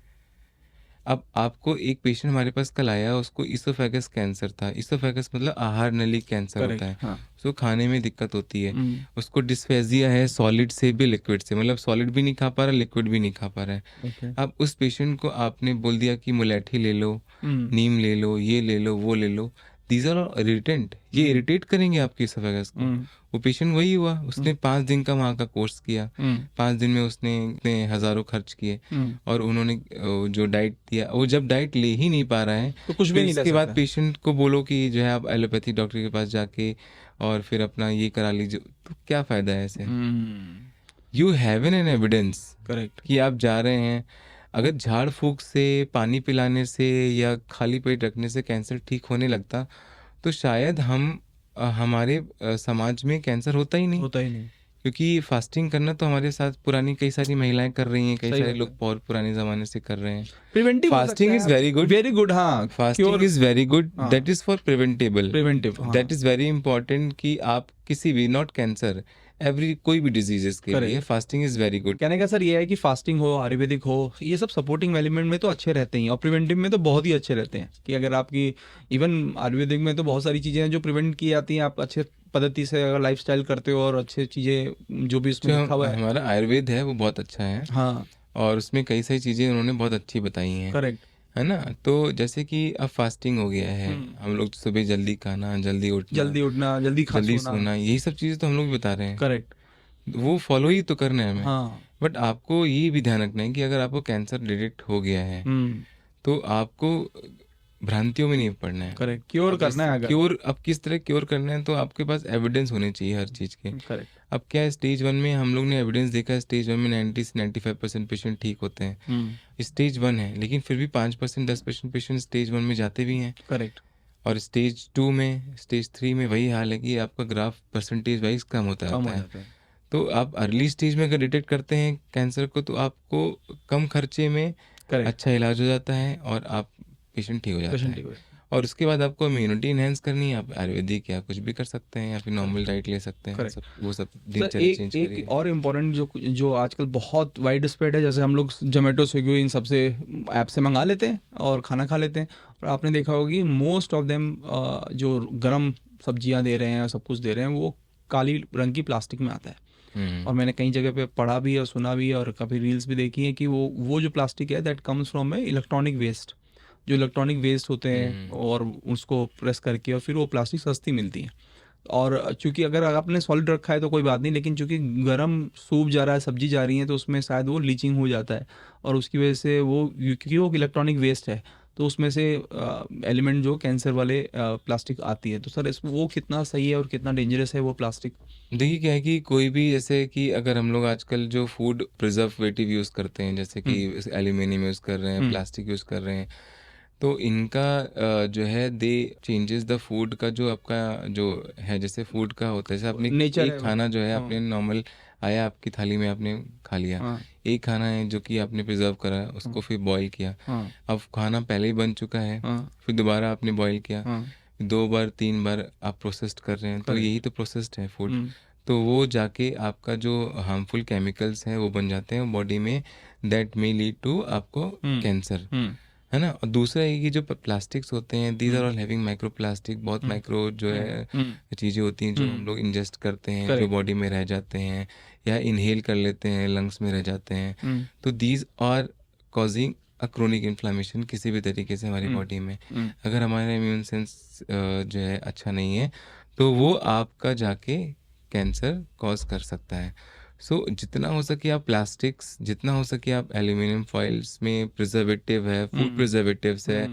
अब आपको एक पेशेंट हमारे पास कल आया, उसको इसोफेगस कैंसर था। इसोफेगस मतलब आहार नली कैंसर होता है। उसको खाने में दिक्कत होती है। उसको डिस्फेजिया है, सॉलिड से भी लिक्विड से, मतलब सॉलिड भी नहीं खा पा रहा, लिक्विड भी नहीं खा पा रहा है। अब उस पेशेंट को आपने बोल दिया कि मुलेठी ले लो, नीम ले लो, ये ले लो, वो ले लो, दीज आर इरिटेंट, ये इरिटेट करेंगे आपके इसोफेगस को। वो पेशेंट वही हुआ, उसने 5 दिन का वहाँ का कोर्स किया, 5 दिन में उसने इतने हज़ारों खर्च किए, और उन्होंने जो डाइट दिया, वो जब डाइट ले ही नहीं पा रहा है तो कुछ भी फिर नहीं ले इसके बाद सकता। पेशेंट को बोलो कि जो है आप एलोपैथी डॉक्टर के पास जाके और फिर अपना ये करा लीजिए, तो क्या फ़ायदा है ऐसे? You have an evidence correct. कि आप जा रहे हैं। अगर झाड़ फूक से, पानी पिलाने से या खाली पेट रखने से कैंसर ठीक होने लगता तो शायद हमारे समाज में कैंसर होता ही नहीं, होता ही नहीं। क्योंकि फास्टिंग करना तो हमारे साथ पुरानी कई सारी महिलाएं कर रही हैं, कई सही सारे बात लोग है। बहुत पुराने ज़माने से कर रहे हैं। Preventive fasting is very good, very good. हाँ, फास्टिंग इज़ वेरी गुड, हाँ। That is for preventable, preventive. हाँ, दैट इज़ वेरी इंपॉर्टेंट कि आप किसी भी, नॉट कैंसर, एवरी कोई भी डिजीजेस के लिए Correct. Fasting is very good. कहने का सर ये है कि फास्टिंग हो, आयुर्वेदिक हो, ये सब सपोर्टिंग एलिमेंट में तो अच्छे रहते हैं, और प्रिवेंटिव में तो बहुत ही अच्छे रहते हैं। कि अगर आपकी इवन आयुर्वेदिक में तो बहुत सारी चीज़ें हैं जो प्रिवेंट की जाती हैं, आप अच्छे पद्धति से अगर लाइफस्टाइल करते हो और अच्छी चीज़ें जो भी उसमें जो लिखा हुआ है। हमारा आयुर्वेद है वो बहुत अच्छा है, हाँ, और उसमें कई सारी चीज़ें उन्होंने बहुत अच्छी बताई हैं, करेक्ट। है ना? तो जैसे कि अब फास्टिंग हो गया है, हम लोग सुबह जल्दी खाना, जल्दी उठना, जल्दी उठना, जल्दी जल्दी सोना। सोना, यही सब चीज़ें तो हम लोग भी बता रहे हैं, करेक्ट। वो फॉलो ही तो करना है हमें। हाँ। बट आपको ये भी ध्यान रखना है कि अगर आपको कैंसर डिटेक्ट हो गया है तो आपको भ्रांतियों में नहीं पड़ना है। करेक्ट। क्योर करना है अगर। क्योर, अब किस तरह क्योर करना है, तो आपके पास एविडेंस होने चाहिए हर चीज़ के। करेक्ट। अब क्या है, स्टेज 1 में हम लोग ने एविडेंस देखा है, स्टेज 1 में 90 से 95% पेशेंट ठीक होते हैं। स्टेज 1 है, लेकिन फिर भी 5% 10% पेशेंट स्टेज 1 में जाते भी हैं। करेक्ट। और स्टेज 2 में, स्टेज 3 में वही हाल है कि आपका ग्राफ परसेंटेज वाइज कम होता कम हो रहता है। जाता है। तो आप अर्ली स्टेज में अगर डिटेक्ट करते हैं कैंसर को तो आपको कम खर्चे में करेक्ट। अच्छा इलाज हो जाता है और आप पेशेंट ठीक हो जाता पेशेंट है। ठीक हो। और उसके बाद आपको इम्यूनिटी इन्हेंस करनी है, आप आयुर्वेदिक या कुछ भी कर सकते हैं, या फिर नॉर्मल डाइट ले सकते हैं, Correct. सब वो सब सर दिनचर्या चेंज एक करिए। और इम्पोर्टेंट जो जो आजकल बहुत वाइड स्प्रेड है, जैसे हम लोग जोमेटो, स्विगी इन सबसे ऐप से मंगा लेते हैं और खाना खा लेते हैं, और आपने देखा होगा कि मोस्ट ऑफ देम जो गरम सब्जियां दे रहे हैं, सब कुछ दे रहे हैं, वो काली रंग की प्लास्टिक में आता है। और मैंने कई जगह पे पढ़ा भी और सुना भी और कभी रील्स भी देखी है कि वो जो प्लास्टिक है that comes from a electronic waste. जो इलेक्ट्रॉनिक वेस्ट होते हैं और उसको प्रेस करके और फिर वो प्लास्टिक सस्ती मिलती है। और चूंकि अगर आपने सॉलिड रखा है तो कोई बात नहीं, लेकिन चूंकि गर्म सूप जा रहा है, सब्जी जा रही है, तो उसमें शायद वो लीचिंग हो जाता है, और उसकी वजह से वो, क्योंकि वो इलेक्ट्रॉनिक वेस्ट है, तो उसमें से एलिमेंट जो कैंसर वाले प्लास्टिक आती है। तो सर वो कितना सही है और कितना डेंजरस है वो प्लास्टिक? देखिए क्या है कि कोई भी, जैसे कि अगर हम लोग आजकल जो फूड प्रिजर्वेटिव यूज़ करते हैं, जैसे कि एल्यूमिनियम यूज़ कर रहे हैं, प्लास्टिक यूज़ कर रहे हैं, तो इनका जो है दे चेंजेस द फूड का जो आपका जो है, जैसे फूड का होता है, जैसे आपने नेचर एक है वो। खाना जो है आपने नॉर्मल आया आपकी थाली में, आपने खा लिया। हाँ। एक खाना है जो कि आपने प्रिजर्व करा, उसको फिर बॉईल किया। हाँ। अब खाना पहले ही बन चुका है, हाँ। फिर दोबारा आपने बॉईल किया, हाँ। 2 बार 3 बार आप प्रोसेस्ड कर रहे हैं, तो Correct. यही तो प्रोसेस्ड है फूड। तो वो जाके आपका जो हार्मफुल केमिकल्स हैं वो बन जाते हैं बॉडी में, दैट मे लीड टू आपको कैंसर, है ना। और दूसरा ये जो प्लास्टिक्स होते हैं, these are all having micro plastic, बहुत माइक्रो जो है चीज़ें होती हैं जो हम लोग इंजेस्ट करते हैं, जो बॉडी में रह जाते हैं या इनहेल कर लेते हैं, लंग्स में रह जाते हैं। तो these are causing a chronic inflammation किसी भी तरीके से हमारी बॉडी में। अगर हमारा इम्यून सेंस जो है अच्छा नहीं है तो वो आपका जाके कैंसर कॉज कर सकता है। सो जितना हो सके आप प्लास्टिक्स, जितना हो सके आप एल्यूमिनियम फॉइल्स में, प्रिजर्वेटिव है, फूड प्रिजर्वेटिव्स है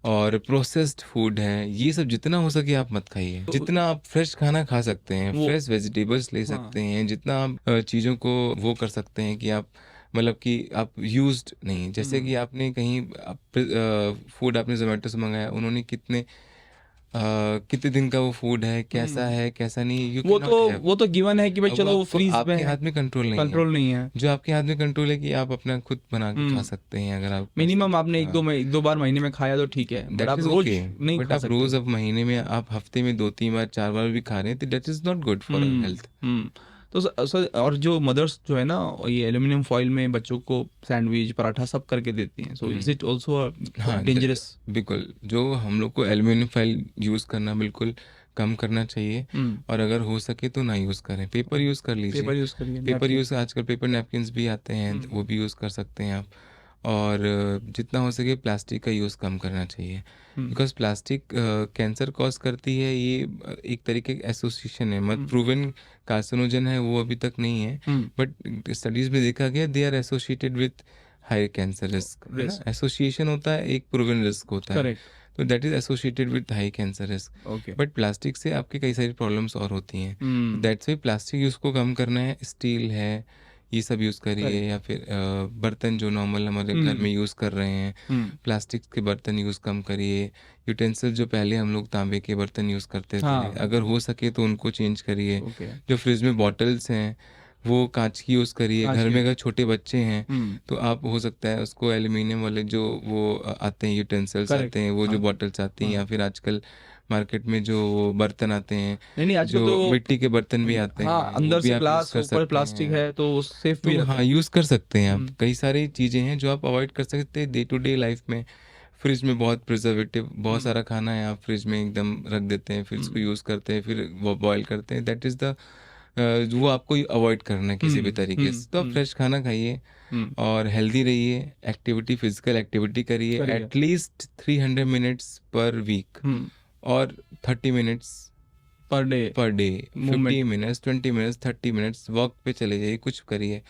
और प्रोसेस्ड फूड है, ये सब जितना हो सके आप मत खाइए। जितना आप फ्रेश खाना खा सकते हैं, फ्रेश वेजिटेबल्स ले सकते हैं, जितना आप चीज़ों को वो कर सकते हैं कि आप मतलब कि आप यूज्ड नहीं, जैसे कि आपने कहीं फूड आपने जोमेटो से मंगाया, उन्होंने कितने दिन का वो फूड है, कैसा है कैसा नहीं, you cannot have। वो तो गिवन है कि भाई चलो वो फ्रीज में आपके है, हाथ में कंट्रोल नहीं है। जो आपके हाथ में कंट्रोल है कि आप अपना खुद बना के खा सकते हैं। अगर आप मिनिमम आपने एक दो बार महीने में खाया तो ठीक है, बट आप रोज नहीं खा आप सकते। रोज, अब महीने में, आप हफ्ते में 2-3 बार 4 बार भी खा रहे हैं तो that is not good for health. तो सर और जो मदर्स जो है ना, ये एल्यूमिनियम फॉइल में बच्चों को सैंडविच, पराठा सब करके देती हैं, so is it also dangerous? बिल्कुल, जो हम लोग को एल्यूमिनियम फॉइल यूज़ करना बिल्कुल कम करना चाहिए, और अगर हो सके तो ना यूज़ करें, पेपर यूज़ कर लीजिए। पेपर यूज़ करिए, पेपर यूज़, आजकल पेपर नैपकिन्स भी आते हैं, वो भी यूज़ कर सकते हैं आप। और जितना हो सके प्लास्टिक का यूज़ कम करना चाहिए, बिकॉज प्लास्टिक कैंसर कॉज करती है। ये एक तरीके का एसोसिएशन है, मत प्रूवन कार्सिनोजन है वो अभी तक नहीं है, बट स्टडीज़ में देखा गया they are associated with high cancer risk, है ना। एसोसिएशन होता है, एक प्रूवन रिस्क होता है, करेक्ट। तो that is associated with high cancer risk. Okay. But plastic से आपके कई सारी प्रॉब्लम्स और होती हैं, दैट्स वाई प्लास्टिक यूज़ को कम करना है। स्टील है, ये सब यूज़ करिए, या फिर बर्तन जो नॉर्मल हमारे घर में यूज़ कर रहे हैं, प्लास्टिक के बर्तन यूज़ कम करिए। यूटेंसिल जो पहले हम लोग तांबे के बर्तन यूज़ करते थे, अगर हो सके तो उनको चेंज करिए। जो फ्रिज में बॉटल्स हैं वो कांच की यूज़ करिए। घर में अगर छोटे बच्चे हैं तो आप हो सकता है उसको एल्यूमिनियम वाले जो वो आते हैं यूटेंसिल्स आते हैं, वो जो बॉटल्स आती हैं, या फिर आजकल मार्केट में जो बर्तन आते हैं, नहीं आजकल जो तो मिट्टी के बर्तन भी आते हैं, अंदर वो भी से आप ग्लास यूज़ कर ऊपर सकते प्लास्टिक हैं। है तो वो सेफ भी तो रहता हाँ, यूज़ कर सकते हैं आप। कई सारी चीज़ें हैं जो आप अवॉइड कर सकते हैं डे टू डे लाइफ में। फ्रिज में बहुत प्रिजर्वेटिव, बहुत सारा खाना है आप फ्रिज में एकदम रख देते हैं, फिर इसको यूज़ करते हैं, फिर वो बॉयल करते हैं। दैट इज़ द वो आपको अवॉइड करना है किसी भी तरीके से। तो आप फ्रेश खाना खाइए और हेल्दी रहिए, एक्टिविटी, फिजिकल एक्टिविटी करिए, एटलीस्ट 300 मिनट्स पर वीक और 30 minutes per day 50 minutes, 20 minutes, 30 minutes walk पे चले जाइए, कुछ करिए।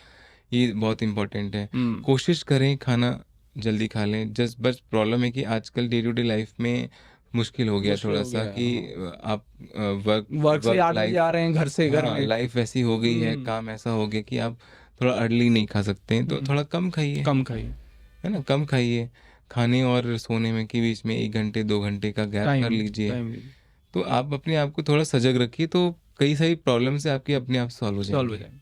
ये बहुत इंपॉर्टेंट है। कोशिश करें खाना जल्दी खा लें। जस्ट बस प्रॉब्लम है कि आजकल डे टू डे लाइफ में मुश्किल हो गया थोड़ा सा कि आप वर्क से 8 बजे आ रहे हैं घर से, घर में लाइफ ऐसी हो गई है, काम ऐसा हो गया कि आप थोड़ा अर्ली नहीं खा सकते हैं, तो थोड़ा कम खाइए, है ना। कम खाइए, खाने और सोने में के बीच में 1 घंटे 2 घंटे का गैप कर लीजिए। तो आप अपने आप को थोड़ा सजग रखिए, तो कई सारी प्रॉब्लम से आपकी अपने आप सॉल्व हो जाएंगे।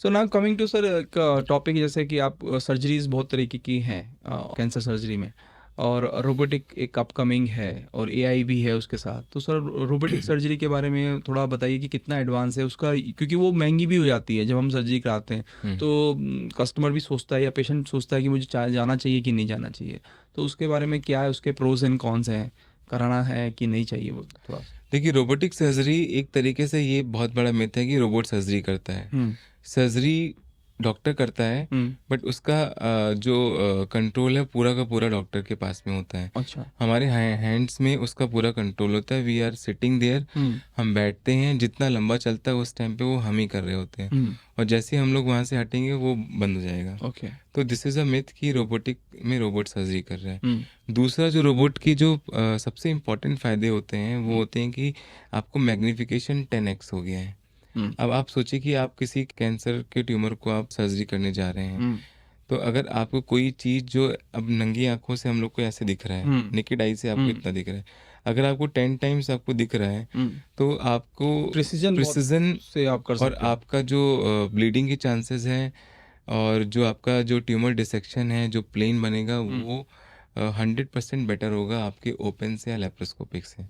So now coming to sir topic, जैसे कि आप सर्जरीज बहुत तरीके की हैं कैंसर सर्जरी में, और रोबोटिक एक अपकमिंग है और एआई भी है उसके साथ। तो सर रोबोटिक सर्जरी के बारे में थोड़ा बताइए कि कितना एडवांस है उसका, क्योंकि वो महंगी भी हो जाती है जब हम सर्जरी कराते हैं। तो कस्टमर भी सोचता है या पेशेंट सोचता है कि मुझे जाना चाहिए कि नहीं जाना चाहिए, तो उसके बारे में क्या है, उसके प्रोज एंड कॉन्स हैं, कराना है कि नहीं चाहिए, वो थोड़ा। देखिए, रोबोटिक सर्जरी एक तरीके से ये बहुत बड़ा मिथ है कि रोबोट सर्जरी करता है। सर्जरी डॉक्टर करता है, बट उसका जो कंट्रोल है पूरा का पूरा डॉक्टर के पास में होता है। अच्छा। हमारे हैंड्स में उसका पूरा कंट्रोल होता है। वी आर सिटिंग देयर, हम बैठते हैं, जितना लंबा चलता है उस टाइम पे वो हम ही कर रहे होते हैं, और जैसे हम लोग वहाँ से हटेंगे वो बंद हो जाएगा। ओके। तो दिस इज़ अ मिथ कि रोबोटिक में रोबोट सर्जरी कर रहा है। दूसरा, जो रोबोट की जो सबसे इम्पोर्टेंट फ़ायदे होते हैं वो होते हैं कि आपको मैग्नीफिकेशन 10x हो गया है। अब आप सोचिए कि आप किसी कैंसर के ट्यूमर को आप सर्जरी करने जा रहे हैं, तो अगर आपको कोई चीज़ जो अब नंगी आंखों से हम लोग को ऐसे दिख रहा है, नेकेड आई से आपको इतना दिख रहा है, अगर आपको 10 टाइम्स आपको दिख रहा है, तो आपको प्रिसिजन से आप कर सकते और आपका जो ब्लीडिंग के चांसेस हैं, और जो आपका जो ट्यूमर डिसेक्शन है, जो प्लेन बनेगा, वो 100% बेटर होगा आपके ओपन से या लेप्रोस्कोपिक से,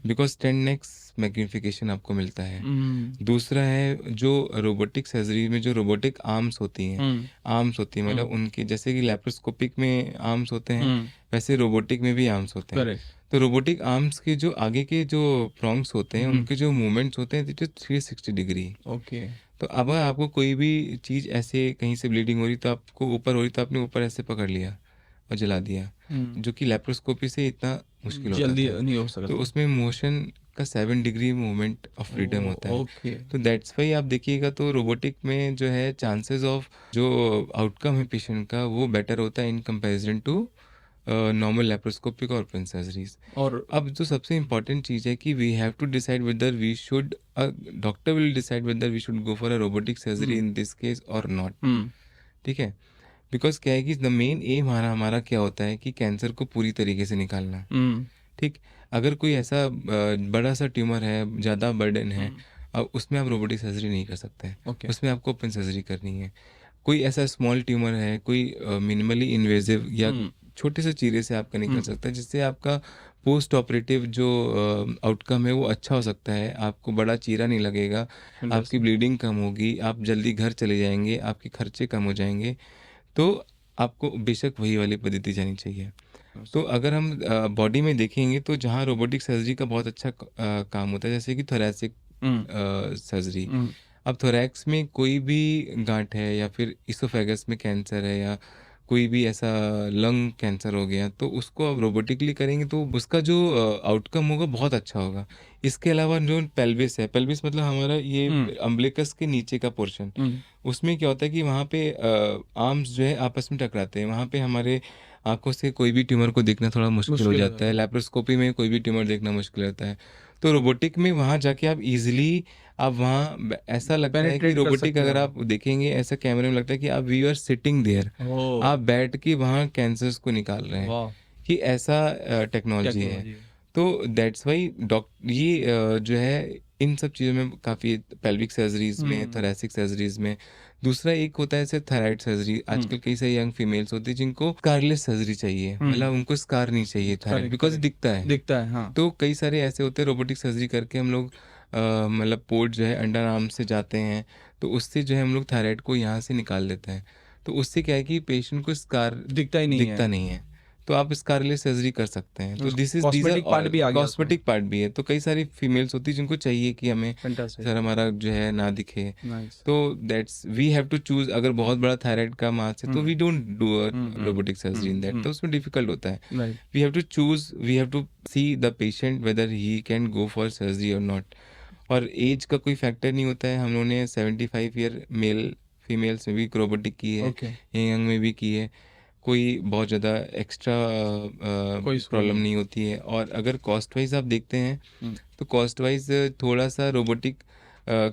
बिकॉज 10x मैग्नीफिकेशन आपको मिलता है। दूसरा है जो रोबोटिक सर्जरी में जो रोबोटिक आर्म्स होती हैं, मतलब उनकी, जैसे कि लेप्रोस्कोपिक में आर्म्स होते हैं, वैसे रोबोटिक में भी आर्म्स होते हैं। तो रोबोटिक आर्म्स के जो आगे के जो प्रॉन्ग्स होते हैं, उनके जो मूवमेंट्स होते हैं, 360 डिग्री। ओके। तो अब आपको कोई भी चीज़ ऐसे कहीं से ब्लीडिंग हो रही, तो आपको ऊपर हो रही, तो आपने ऊपर ऐसे पकड़ लिया और जला दिया, जो कि लेप्रोस्कोपी से इतना मुश्किल होता जल्दी था। नहीं हो सकता। तो उसमें मोशन का 7 डिग्री मूवमेंट ऑफ फ्रीडम होता है। तो दैट्स वाई आप देखिएगा तो रोबोटिक में जो है चांसेस ऑफ जो आउटकम है पेशेंट का, वो बेटर होता है in comparison to normal laparoscopic और ओपन सर्जरीज। और अब जो सबसे इम्पॉर्टेंट चीज़ है कि we have to decide whether we should, doctor will decide whether we should go for a robotic surgery in this case और नॉट। ठीक है, बिकॉज क्या है कि द मेन एम हमारा क्या होता है कि कैंसर को पूरी तरीके से निकालना। ठीक, अगर कोई ऐसा बड़ा सा ट्यूमर है, ज़्यादा बर्डन है, अब उसमें आप रोबोटिक सर्जरी नहीं कर सकते। उसमें आपको ओपन सर्जरी करनी है। कोई ऐसा स्मॉल ट्यूमर है, कोई मिनिमली इन्वेजिव या छोटे से चीरे से आपका निकल सकता है, जिससे आपका पोस्ट ऑपरेटिव जो आउटकम है वो अच्छा हो सकता है। आपको बड़ा चीरा नहीं लगेगा, आपकी ब्लीडिंग कम होगी, आप जल्दी घर चले जाएंगे, आपके खर्चे कम हो जाएंगे। तो आपको बेशक वही वाली पद्धति जानी चाहिए। तो अगर हम बॉडी में देखेंगे तो जहाँ रोबोटिक सर्जरी का बहुत अच्छा काम होता है, जैसे कि थोरैसिक सर्जरी। अब थोरैक्स में कोई भी गांठ है, या फिर इसोफेगस में कैंसर है, या कोई भी ऐसा लंग कैंसर हो गया तो उसको आप रोबोटिकली करेंगे तो उसका जो आउटकम होगा बहुत अच्छा होगा। इसके अलावा जो पेल्विस है, पेल्विस मतलब हमारा ये अम्बिलिकस के नीचे का पोर्शन, उसमें क्या होता है कि वहाँ पे आर्म्स जो है आपस में टकराते हैं, वहाँ पे हमारे आंखों से कोई भी ट्यूमर को देखना थोड़ा मुश्किल हो जाता है, लैप्रोस्कोपी में कोई भी ट्यूमर देखना मुश्किल होता है। तो रोबोटिक में वहाँ जाके आप इजीली आप वहाँ ऐसा लगता है कि Penetrate कर रोबोटिक सकते अगर हो। आप देखेंगे ऐसा कैमरे में लगता है कि आप वी आर सिटिंग देयर, ओह आप बैठ के वहाँ कैंसर्स को निकाल रहे हैं, वाह कि ऐसा टेक्नोलॉजी है। टेक्नोलॉजी। तो दैट्स वाई ये जो है इन सब चीज़ों में काफ़ी, पेल्विक सर्जरीज में, थोरेसिक सर्जरीज में। दूसरा एक होता है जैसे थायराइड सर्जरी, आजकल कई सारी यंग फीमेल्स होती है जिनको स्कारलेस सर्जरी चाहिए, मतलब उनको स्कार नहीं चाहिए थायराइड, बिकॉज दिखता है। दिखता है हाँ। तो कई सारे ऐसे होते हैं रोबोटिक सर्जरी करके हम लोग मतलब पोर्ट जो है अंडर आर्म से जाते हैं, तो उससे जो है हम लोग थायराइड को यहाँ से निकाल देते हैं। तो उससे क्या है कि पेशेंट को स्कार दिखता ही नहीं दिखता है। नहीं है, तो आप स्कारलेस सर्जरी कर सकते हैं। तो दिस इज कॉस्मेटिक पार्ट भी आ गया उसमें। कॉस्मेटिक पार्ट भी है। तो कई सारी फीमेल्स होती है जिनको चाहिए कि हमें फैंटास्टिक सर हमारा जो है ना दिखे, नाइस। तो that's we have to choose. अगर बहुत बड़ा थायराइड का मास है तो we don't do robotic surgery in that, तो उसमें डिफिकल्ट होता है। Right we have to choose, we have to see the patient whether he can go for surgery और नॉट। और एज का कोई फैक्टर नहीं होता है। हम लोगों ने 75 ईयर मेल फीमेल्स में भी रोबोटिक की है, ओके यंग में भी की है, कोई बहुत ज़्यादा एक्स्ट्रा कोई प्रॉब्लम नहीं होती है। और अगर कॉस्ट वाइज आप देखते हैं तो कॉस्ट वाइज थोड़ा सा रोबोटिक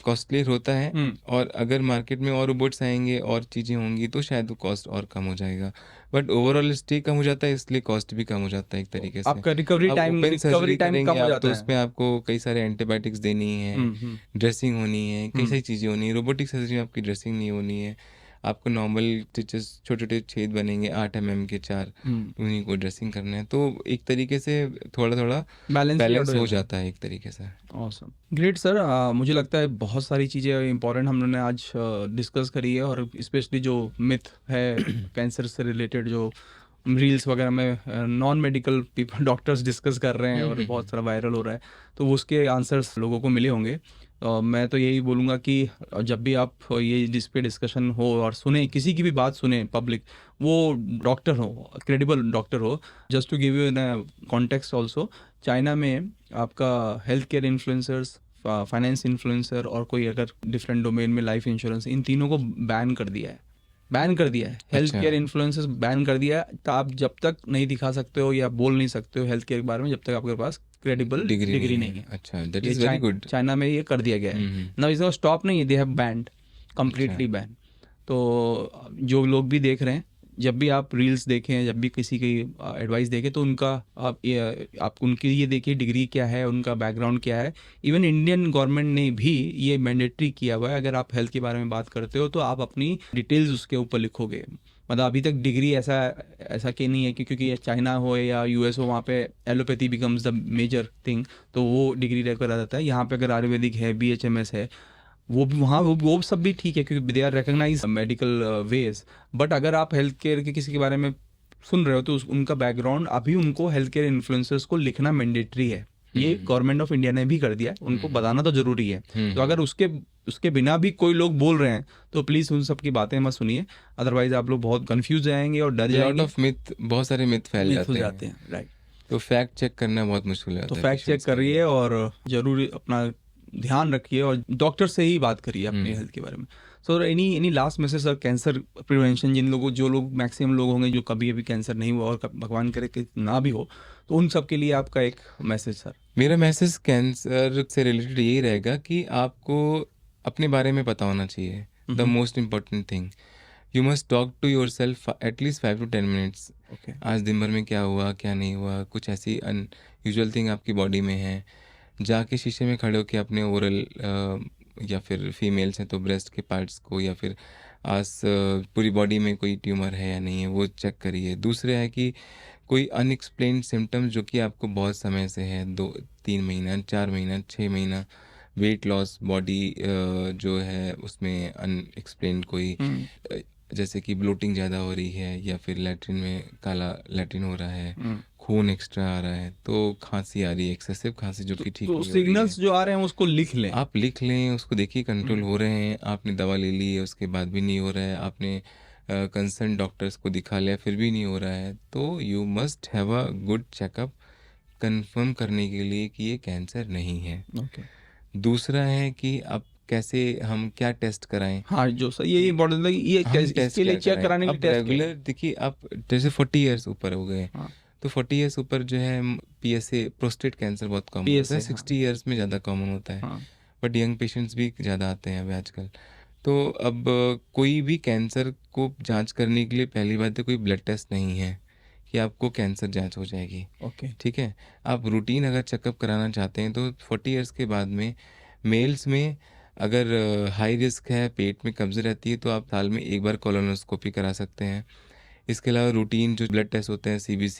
कॉस्टलियर होता है, और अगर मार्केट में और रोबोट्स आएंगे और चीज़ें होंगी तो शायद वो कॉस्ट और कम हो जाएगा, बट ओवरऑल स्टे कम हो जाता है, इसलिए कॉस्ट भी कम हो जाता है एक तरीके से। आपका रिकवरी आप टाइम ओपन सर्जरी कम करेंगे हो आप जाता तो है। उसमें आपको कई सारे एंटीबायोटिक्स देनी है, ड्रेसिंग होनी है, कई सारी चीज़ें होनी है। रोबोटिक सर्जरी में आपकी ड्रेसिंग नहीं होनी है, आपको नॉर्मल स्टिचेस, छोटे छोटे छेद बनेंगे 8 mm के 4, उन्हीं को ड्रेसिंग करना है। तो एक तरीके से थोड़ा थोड़ा बैलेंस हो जाता है एक तरीके से। Awesome great sir. मुझे लगता है बहुत सारी चीज़ें इंपॉर्टेंट हम लोगों ने आज डिस्कस करी है, और स्पेशली जो मिथ है कैंसर से रिलेटेड, जो रील्स वगैरह में non medical people doctors discuss कर रहे हैं और बहुत सारा वायरल हो रहा है, तो उसके आंसर्स लोगों को मिले होंगे। मैं तो यही बोलूँगा कि जब भी आप ये इस पे डिस्कशन हो और सुने, किसी की भी बात सुने पब्लिक, वो डॉक्टर हो, क्रेडिबल डॉक्टर हो। Just to give you in context also, China में आपका health care influencers, finance influencer और कोई अगर डिफरेंट डोमेन में लाइफ इंश्योरेंस, इन तीनों को बैन कर दिया है। बैन कर दिया है हेल्थ केयर इन्फ्लुएंसर्स, बैन कर दिया है। तो आप जब तक नहीं दिखा सकते हो या बोल नहीं सकते हो हेल्थ केयर के बारे में, जब तक आपके पास क्रेडिबल डिग्री नहीं है। अच्छा, दैट ये इज वेरी गुड। चाइना में ये कर दिया गया है ना। इसका स्टॉप नहीं है, they have banned, completely ban. तो जो लोग भी देख रहे हैं, जब भी आप रील्स देखें, जब भी किसी की एडवाइस देखें, तो उनका आप उनकी ये देखिए डिग्री क्या है, उनका बैकग्राउंड क्या है। इवन इंडियन गवर्नमेंट ने भी ये मैंडेटरी किया हुआ है, अगर आप हेल्थ के बारे में बात करते हो तो आप अपनी डिटेल्स उसके ऊपर लिखोगे। मतलब अभी तक डिग्री ऐसा कि नहीं है कि क्योंकि चाइना हो या यूएस हो, वहाँ पे allopathy becomes the major thing, तो वो डिग्री लेकर आ जाता है। यहाँ पे अगर आयुर्वेदिक है, BHMS है, वो भी वहाँ वो सब भी ठीक है क्योंकि they are recognize medical ways. But अगर आप हेल्थ केयर के किसी के बारे में सुन रहे हो तो उनका बैकग्राउंड अभी उनको हेल्थ केयर इन्फ्लुएंसर्स को लिखना मैंडेटरी है। ये गवर्नमेंट ऑफ इंडिया ने भी कर दिया है, उनको बताना तो जरूरी है। तो अगर उसके बिना भी कोई लोग बोल रहे हैं तो प्लीज उन सब की बातें मत सुनिए, अदरवाइज आप लोग बहुत कंफ्यूज जाएंगे और डर जाएंगे। लॉट ऑफ मिथ, बहुत सारे मिथ फैल जाते हैं। राइट, तो फैक्ट चेक करना बहुत मुश्किल है। तो फैक्ट चेक करिए और जरूर अपना ध्यान रखिए और डॉक्टर से ही बात करिए अपनी हेल्थ के बारे में। So any last message sir, cancer prevention, जो लोग मैक्सिमम लोग होंगे जो कभी अभी कैंसर नहीं हुआ और भगवान करे कि ना भी हो, तो उन सब के लिए आपका एक मैसेज सर। मेरा मैसेज कैंसर से रिलेटेड यही रहेगा कि आपको अपने बारे में पता होना चाहिए। The most important thing, you must talk to your self at least 5 to 10 minutes। आज दिन भर में क्या हुआ, क्या नहीं हुआ, कुछ ऐसी अनयूजुअल थिंग आपकी बॉडी में है, जाके शीशे में खड़े होकर अपने ओरल या फिर फीमेल्स हैं तो ब्रेस्ट के पार्ट्स को, या फिर पूरी बॉडी में कोई ट्यूमर है या नहीं है वो चेक करिए। दूसरे है कि कोई अनएक्सप्लेन्ड सिम्टम्स जो कि आपको बहुत समय से है, 2-3 महीना, 4 महीना, 6 महीना, वेट लॉस, बॉडी जो है उसमें अनएक्सप्लेन्ड कोई जैसे कि ब्लोटिंग ज़्यादा हो रही है, या फिर लैट्रिन में काला लैट्रिन हो रहा है, खून एक्स्ट्रा आ रहा है, तो खांसी आ रही है, एक्सेसिव खांसी जो कि ठीक तो नहीं हो रही है। सिग्नल्स जो आ रहे हैं उसको लिख लें, आप लिख लें, उसको देखिए कंट्रोल हो रहे हैं। आपने दवा ले ली है उसके बाद भी नहीं हो रहा है, आपने कंसर्न डॉक्टर्स को दिखा लिया फिर भी नहीं हो रहा है, तो you must have a good checkup confirm करने के लिए कि ये कैंसर नहीं है। ओके। दूसरा है कि अब कैसे हम क्या टेस्ट कराएं, हाँ, जो सर ये इम्पोर्टेंट है कि ये हम टेस्ट इसके लिए क्या चेक कराएं। कराने के लिए अब टेस्ट क्या है? रेगुलर देखिए, आप जैसे 40 इयर्स ऊपर हो गए, हाँ, तो 40 इयर्स ऊपर जो है PSA प्रोस्टेट कैंसर बहुत कॉमन होता है, PSA, हाँ 60 इयर्स में ज़्यादा कॉमन होता है, हाँ। बट यंग पेशेंट्स भी ज़्यादा आते हैं अभी आजकल। तो अब कोई भी कैंसर को जांच करने के लिए पहली बात है कोई ब्लड टेस्ट नहीं है कि आपको कैंसर जांच हो जाएगी, ओके। ठीक है। आप रूटीन अगर चेकअप कराना चाहते हैं तो 40 इयर्स के बाद में मेल्स में अगर हाई रिस्क है, पेट में कब्ज़ रहती है, तो आप साल में एक बार कोलोनोस्कोपी करा सकते हैं। इसके अलावा रूटीन जो ब्लड टेस्ट होते हैं, CBC,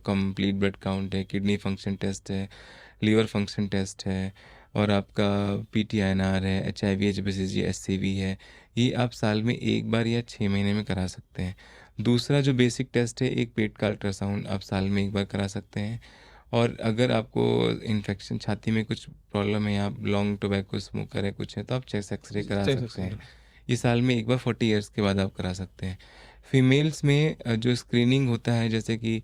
कंप्लीट ब्लड काउंट है, किडनी फंक्शन टेस्ट है, लीवर फंक्शन टेस्ट है, और आपका PTINR है, HIV HBsAg SCV है, ये आप साल में एक बार या 6 महीने में करा सकते हैं। दूसरा जो बेसिक टेस्ट है, एक पेट का अल्ट्रासाउंड आप साल में एक बार करा सकते हैं। और अगर आपको इन्फेक्शन, छाती में कुछ प्रॉब्लम है, या आप लॉन्ग टोबैको स्मोकर है, कुछ है, तो आप चेस्ट एक्सरे करा चेक सकते हैं। सकते ये साल में एक बार 40 इयर्स के बाद आप करा सकते हैं। फीमेल्स में जो स्क्रीनिंग होता है, जैसे कि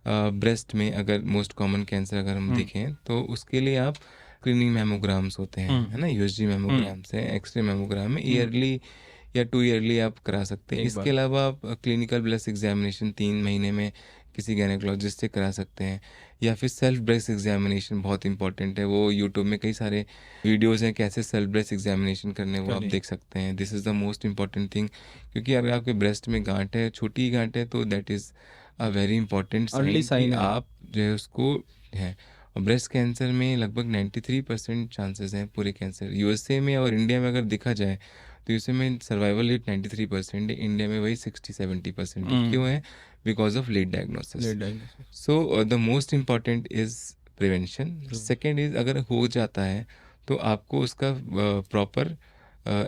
ब्रेस्ट में अगर मोस्ट कॉमन कैंसर अगर हम देखें, तो उसके लिए आप स्क्रीनिंग मेमोग्राम्स होते हैं, है ना, USG मेमोग्राम्स हैं, एक्सरे मेमोग्राम है, ईयरली या 2 ईयरली आप करा सकते हैं। एक इसके बार। अलावा आप क्लिनिकल ब्रेस्ट एग्जामिनेशन 3 महीने में किसी गायनेकोलॉजिस्ट से करा सकते हैं, या फिर सेल्फ ब्रेस्ट एग्जामिनेशन बहुत इंपॉर्टेंट है। वो यूट्यूब में कई सारे वीडियोस हैं कैसे सेल्फ ब्रेस्ट एग्जामिनेशन करने, वो आप चलिए। देख सकते हैं। This is the most important thing, क्योंकि अगर आपके ब्रेस्ट में गांठ है, छोटी गांठ है, तो that is a very important early sign कि साइन है। आप जो है उसको है। और ब्रेस्ट कैंसर में लगभग 93% चांसेस हैं पूरे कैंसर। USA में और इंडिया में अगर देखा जाए तो USA में सर्वाइवल रेट 93% है, इंडिया में वही 60-70% है। क्यों है? Because of late diagnosis. Late diagnosis. So the most important is prevention. Second is अगर हो जाता है तो आपको उसका प्रॉपर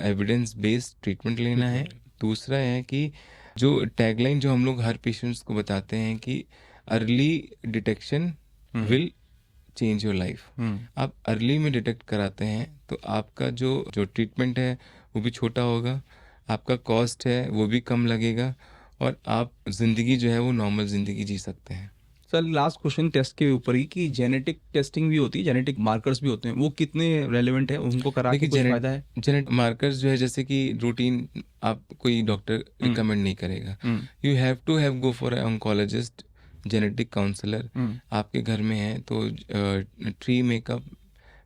एविडेंस बेस्ड ट्रीटमेंट लेना है। दूसरा है कि जो टैगलाइन जो हम लोग हर पेशेंट्स को बताते हैं कि early detection will change your life. आप अर्ली में डिटेक्ट कराते हैं तो आपका जो जो ट्रीटमेंट है वो भी छोटा होगा, आपका कॉस्ट है वो भी कम लगेगा, और आप ज़िंदगी जो है वो नॉर्मल ज़िंदगी जी सकते हैं। सर लास्ट क्वेश्चन टेस्ट के ऊपर ही कि जेनेटिक टेस्टिंग भी होती है, जेनेटिक मार्कर्स भी होते हैं, वो कितने रेलेवेंट है, उनको करा के देखिए, कुछ फायदा है? जेनेटिक मार्कर्स जो है, जैसे कि रूटीन आप कोई डॉक्टर रिकमेंड नहीं करेगा, you have to have go for oncologist, genetic counsellor आपके घर में है, तो ट्री मेकअप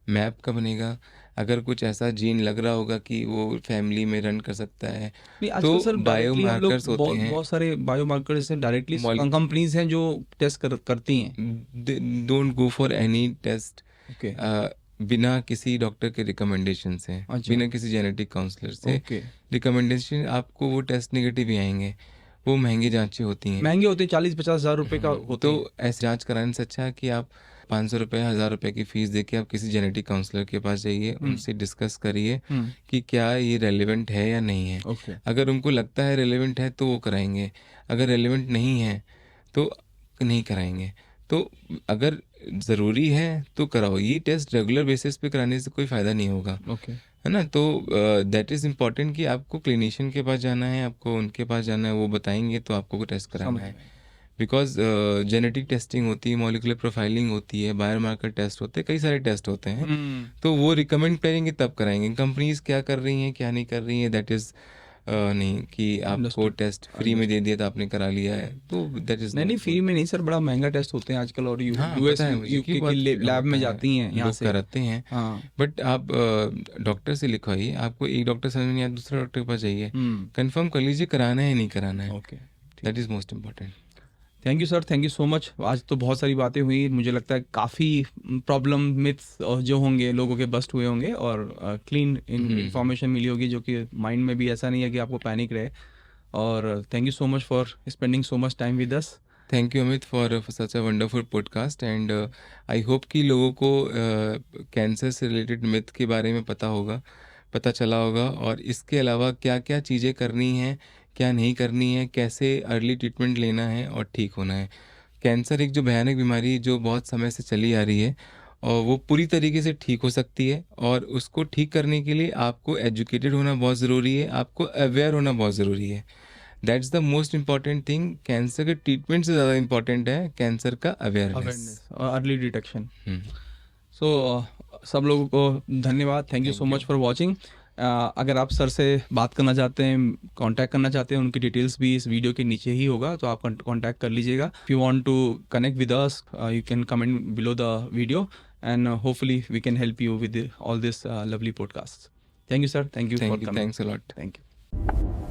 मैप का बनेगा। अगर कुछ ऐसा जीन लग रहा होगा कि वो फैमिली में रन कर सकता है, नहीं, आजकल तो सर डायरेक्टली हम लोग बायोमार्कर्स होते बहुत हैं। बहुत सारे बायोमार्कर जैसे डायरेक्टली मॉल- कंपनीज हैं जो टेस्ट करती हैं। Don't go for any test okay. बिना किसी डॉक्टर के रिकमेंडेशन से, अच्छा। बिना किसी जेनेटिक काउंसलर से ओके। रिकमेंडेशन, आपको वो टेस्ट नेगेटिव ही आएंगे। वो महंगी जांचें होती हैं, महंगे होते हैं, 40-50 हज़ार रुपए का होते तो हैं। ऐसे जांच कराने से अच्छा है कि आप 500 रुपये, 1000 रुपये की फ़ीस देके आप किसी जेनेटिक काउंसलर के पास जाइए, उनसे डिस्कस करिए कि क्या ये रेलेवेंट है या नहीं है। ओके। अगर उनको लगता है रेलेवेंट है तो वो कराएंगे, अगर रेलेवेंट नहीं है तो नहीं कराएंगे। तो अगर ज़रूरी है तो कराओ, ये टेस्ट रेगुलर बेसिस पे कराने से कोई फ़ायदा नहीं होगा, ओके। है ना। तो दैट इज़ इम्पॉर्टेंट कि आपको क्लिनिशियन के पास जाना है, आपको उनके पास जाना है, वो बताएंगे तो आपको टेस्ट कराना समझ है। में। बिकॉज जेनेटिक टेस्टिंग होती है, मॉलिकुलर प्रोफाइलिंग होती है, बायोमार्कर टेस्ट होते हैं, कई सारे टेस्ट होते हैं, तो वो रिकमेंड करेंगे तब कराएंगे। कंपनीज क्या कर रही हैं क्या नहीं कर रही हैं, दैट इज़ नहीं कि आपको Understood. टेस्ट फ्री में दे दिया तो आपने करा लिया है, तो दैट इज़ नहीं फ्री में नहीं सर, बड़ा महंगा टेस्ट होते हैं आजकल, और हाँ, यूएस पता है मुझे कि यूके बहुत की लैब में होता है, जाती हैं यहाँ लोग से। कराते हैं। हाँ। बट आप डॉक्टर से लिखवाइए, आपको एक डॉक्टर समझ में नहीं आया दूसरा डॉक्टर के पास जाइए, कंफर्म कर लीजिए कराना है नहीं कराना है, okay. That is most important. Thank you sir, thank you so much. आज तो बहुत सारी बातें हुई, मुझे लगता है काफ़ी प्रॉब्लम मिथ्स जो होंगे लोगों के बस्ट हुए होंगे, और क्लीन इंफॉर्मेशन मिली होगी, जो कि माइंड में भी ऐसा नहीं है कि आपको पैनिक रहे। और thank you so much for spending so much time with us. Thank you Amit for such a wonderful podcast, and I hope कि लोगों को कैंसर से रिलेटेड मिथ के बारे में पता चला होगा, और इसके अलावा क्या क्या चीज़ें करनी हैं, क्या नहीं करनी है, कैसे अर्ली ट्रीटमेंट लेना है और ठीक होना है। कैंसर एक जो भयानक बीमारी जो बहुत समय से चली आ रही है, और वो पूरी तरीके से ठीक हो सकती है, और उसको ठीक करने के लिए आपको एजुकेटेड होना बहुत ज़रूरी है, आपको अवेयर होना बहुत ज़रूरी है। That's the most important thing. Cancer के ट्रीटमेंट से ज़्यादा इम्पॉर्टेंट है कैंसर का अवेयरनेस। अवेयरनेस और अर्ली डिटेक्शन। सो सब लोगों को धन्यवाद, thank you so much for watching. अगर आप सर से बात करना चाहते हैं, कांटेक्ट करना चाहते हैं, उनकी डिटेल्स भी इस वीडियो के नीचे ही होगा, तो आप कांटेक्ट कर लीजिएगा। If you want to connect with us, you can comment below the video and hopefully we can help you with all this lovely podcasts. Thank you, sir. Thank you for coming. Thanks a lot. Thank you.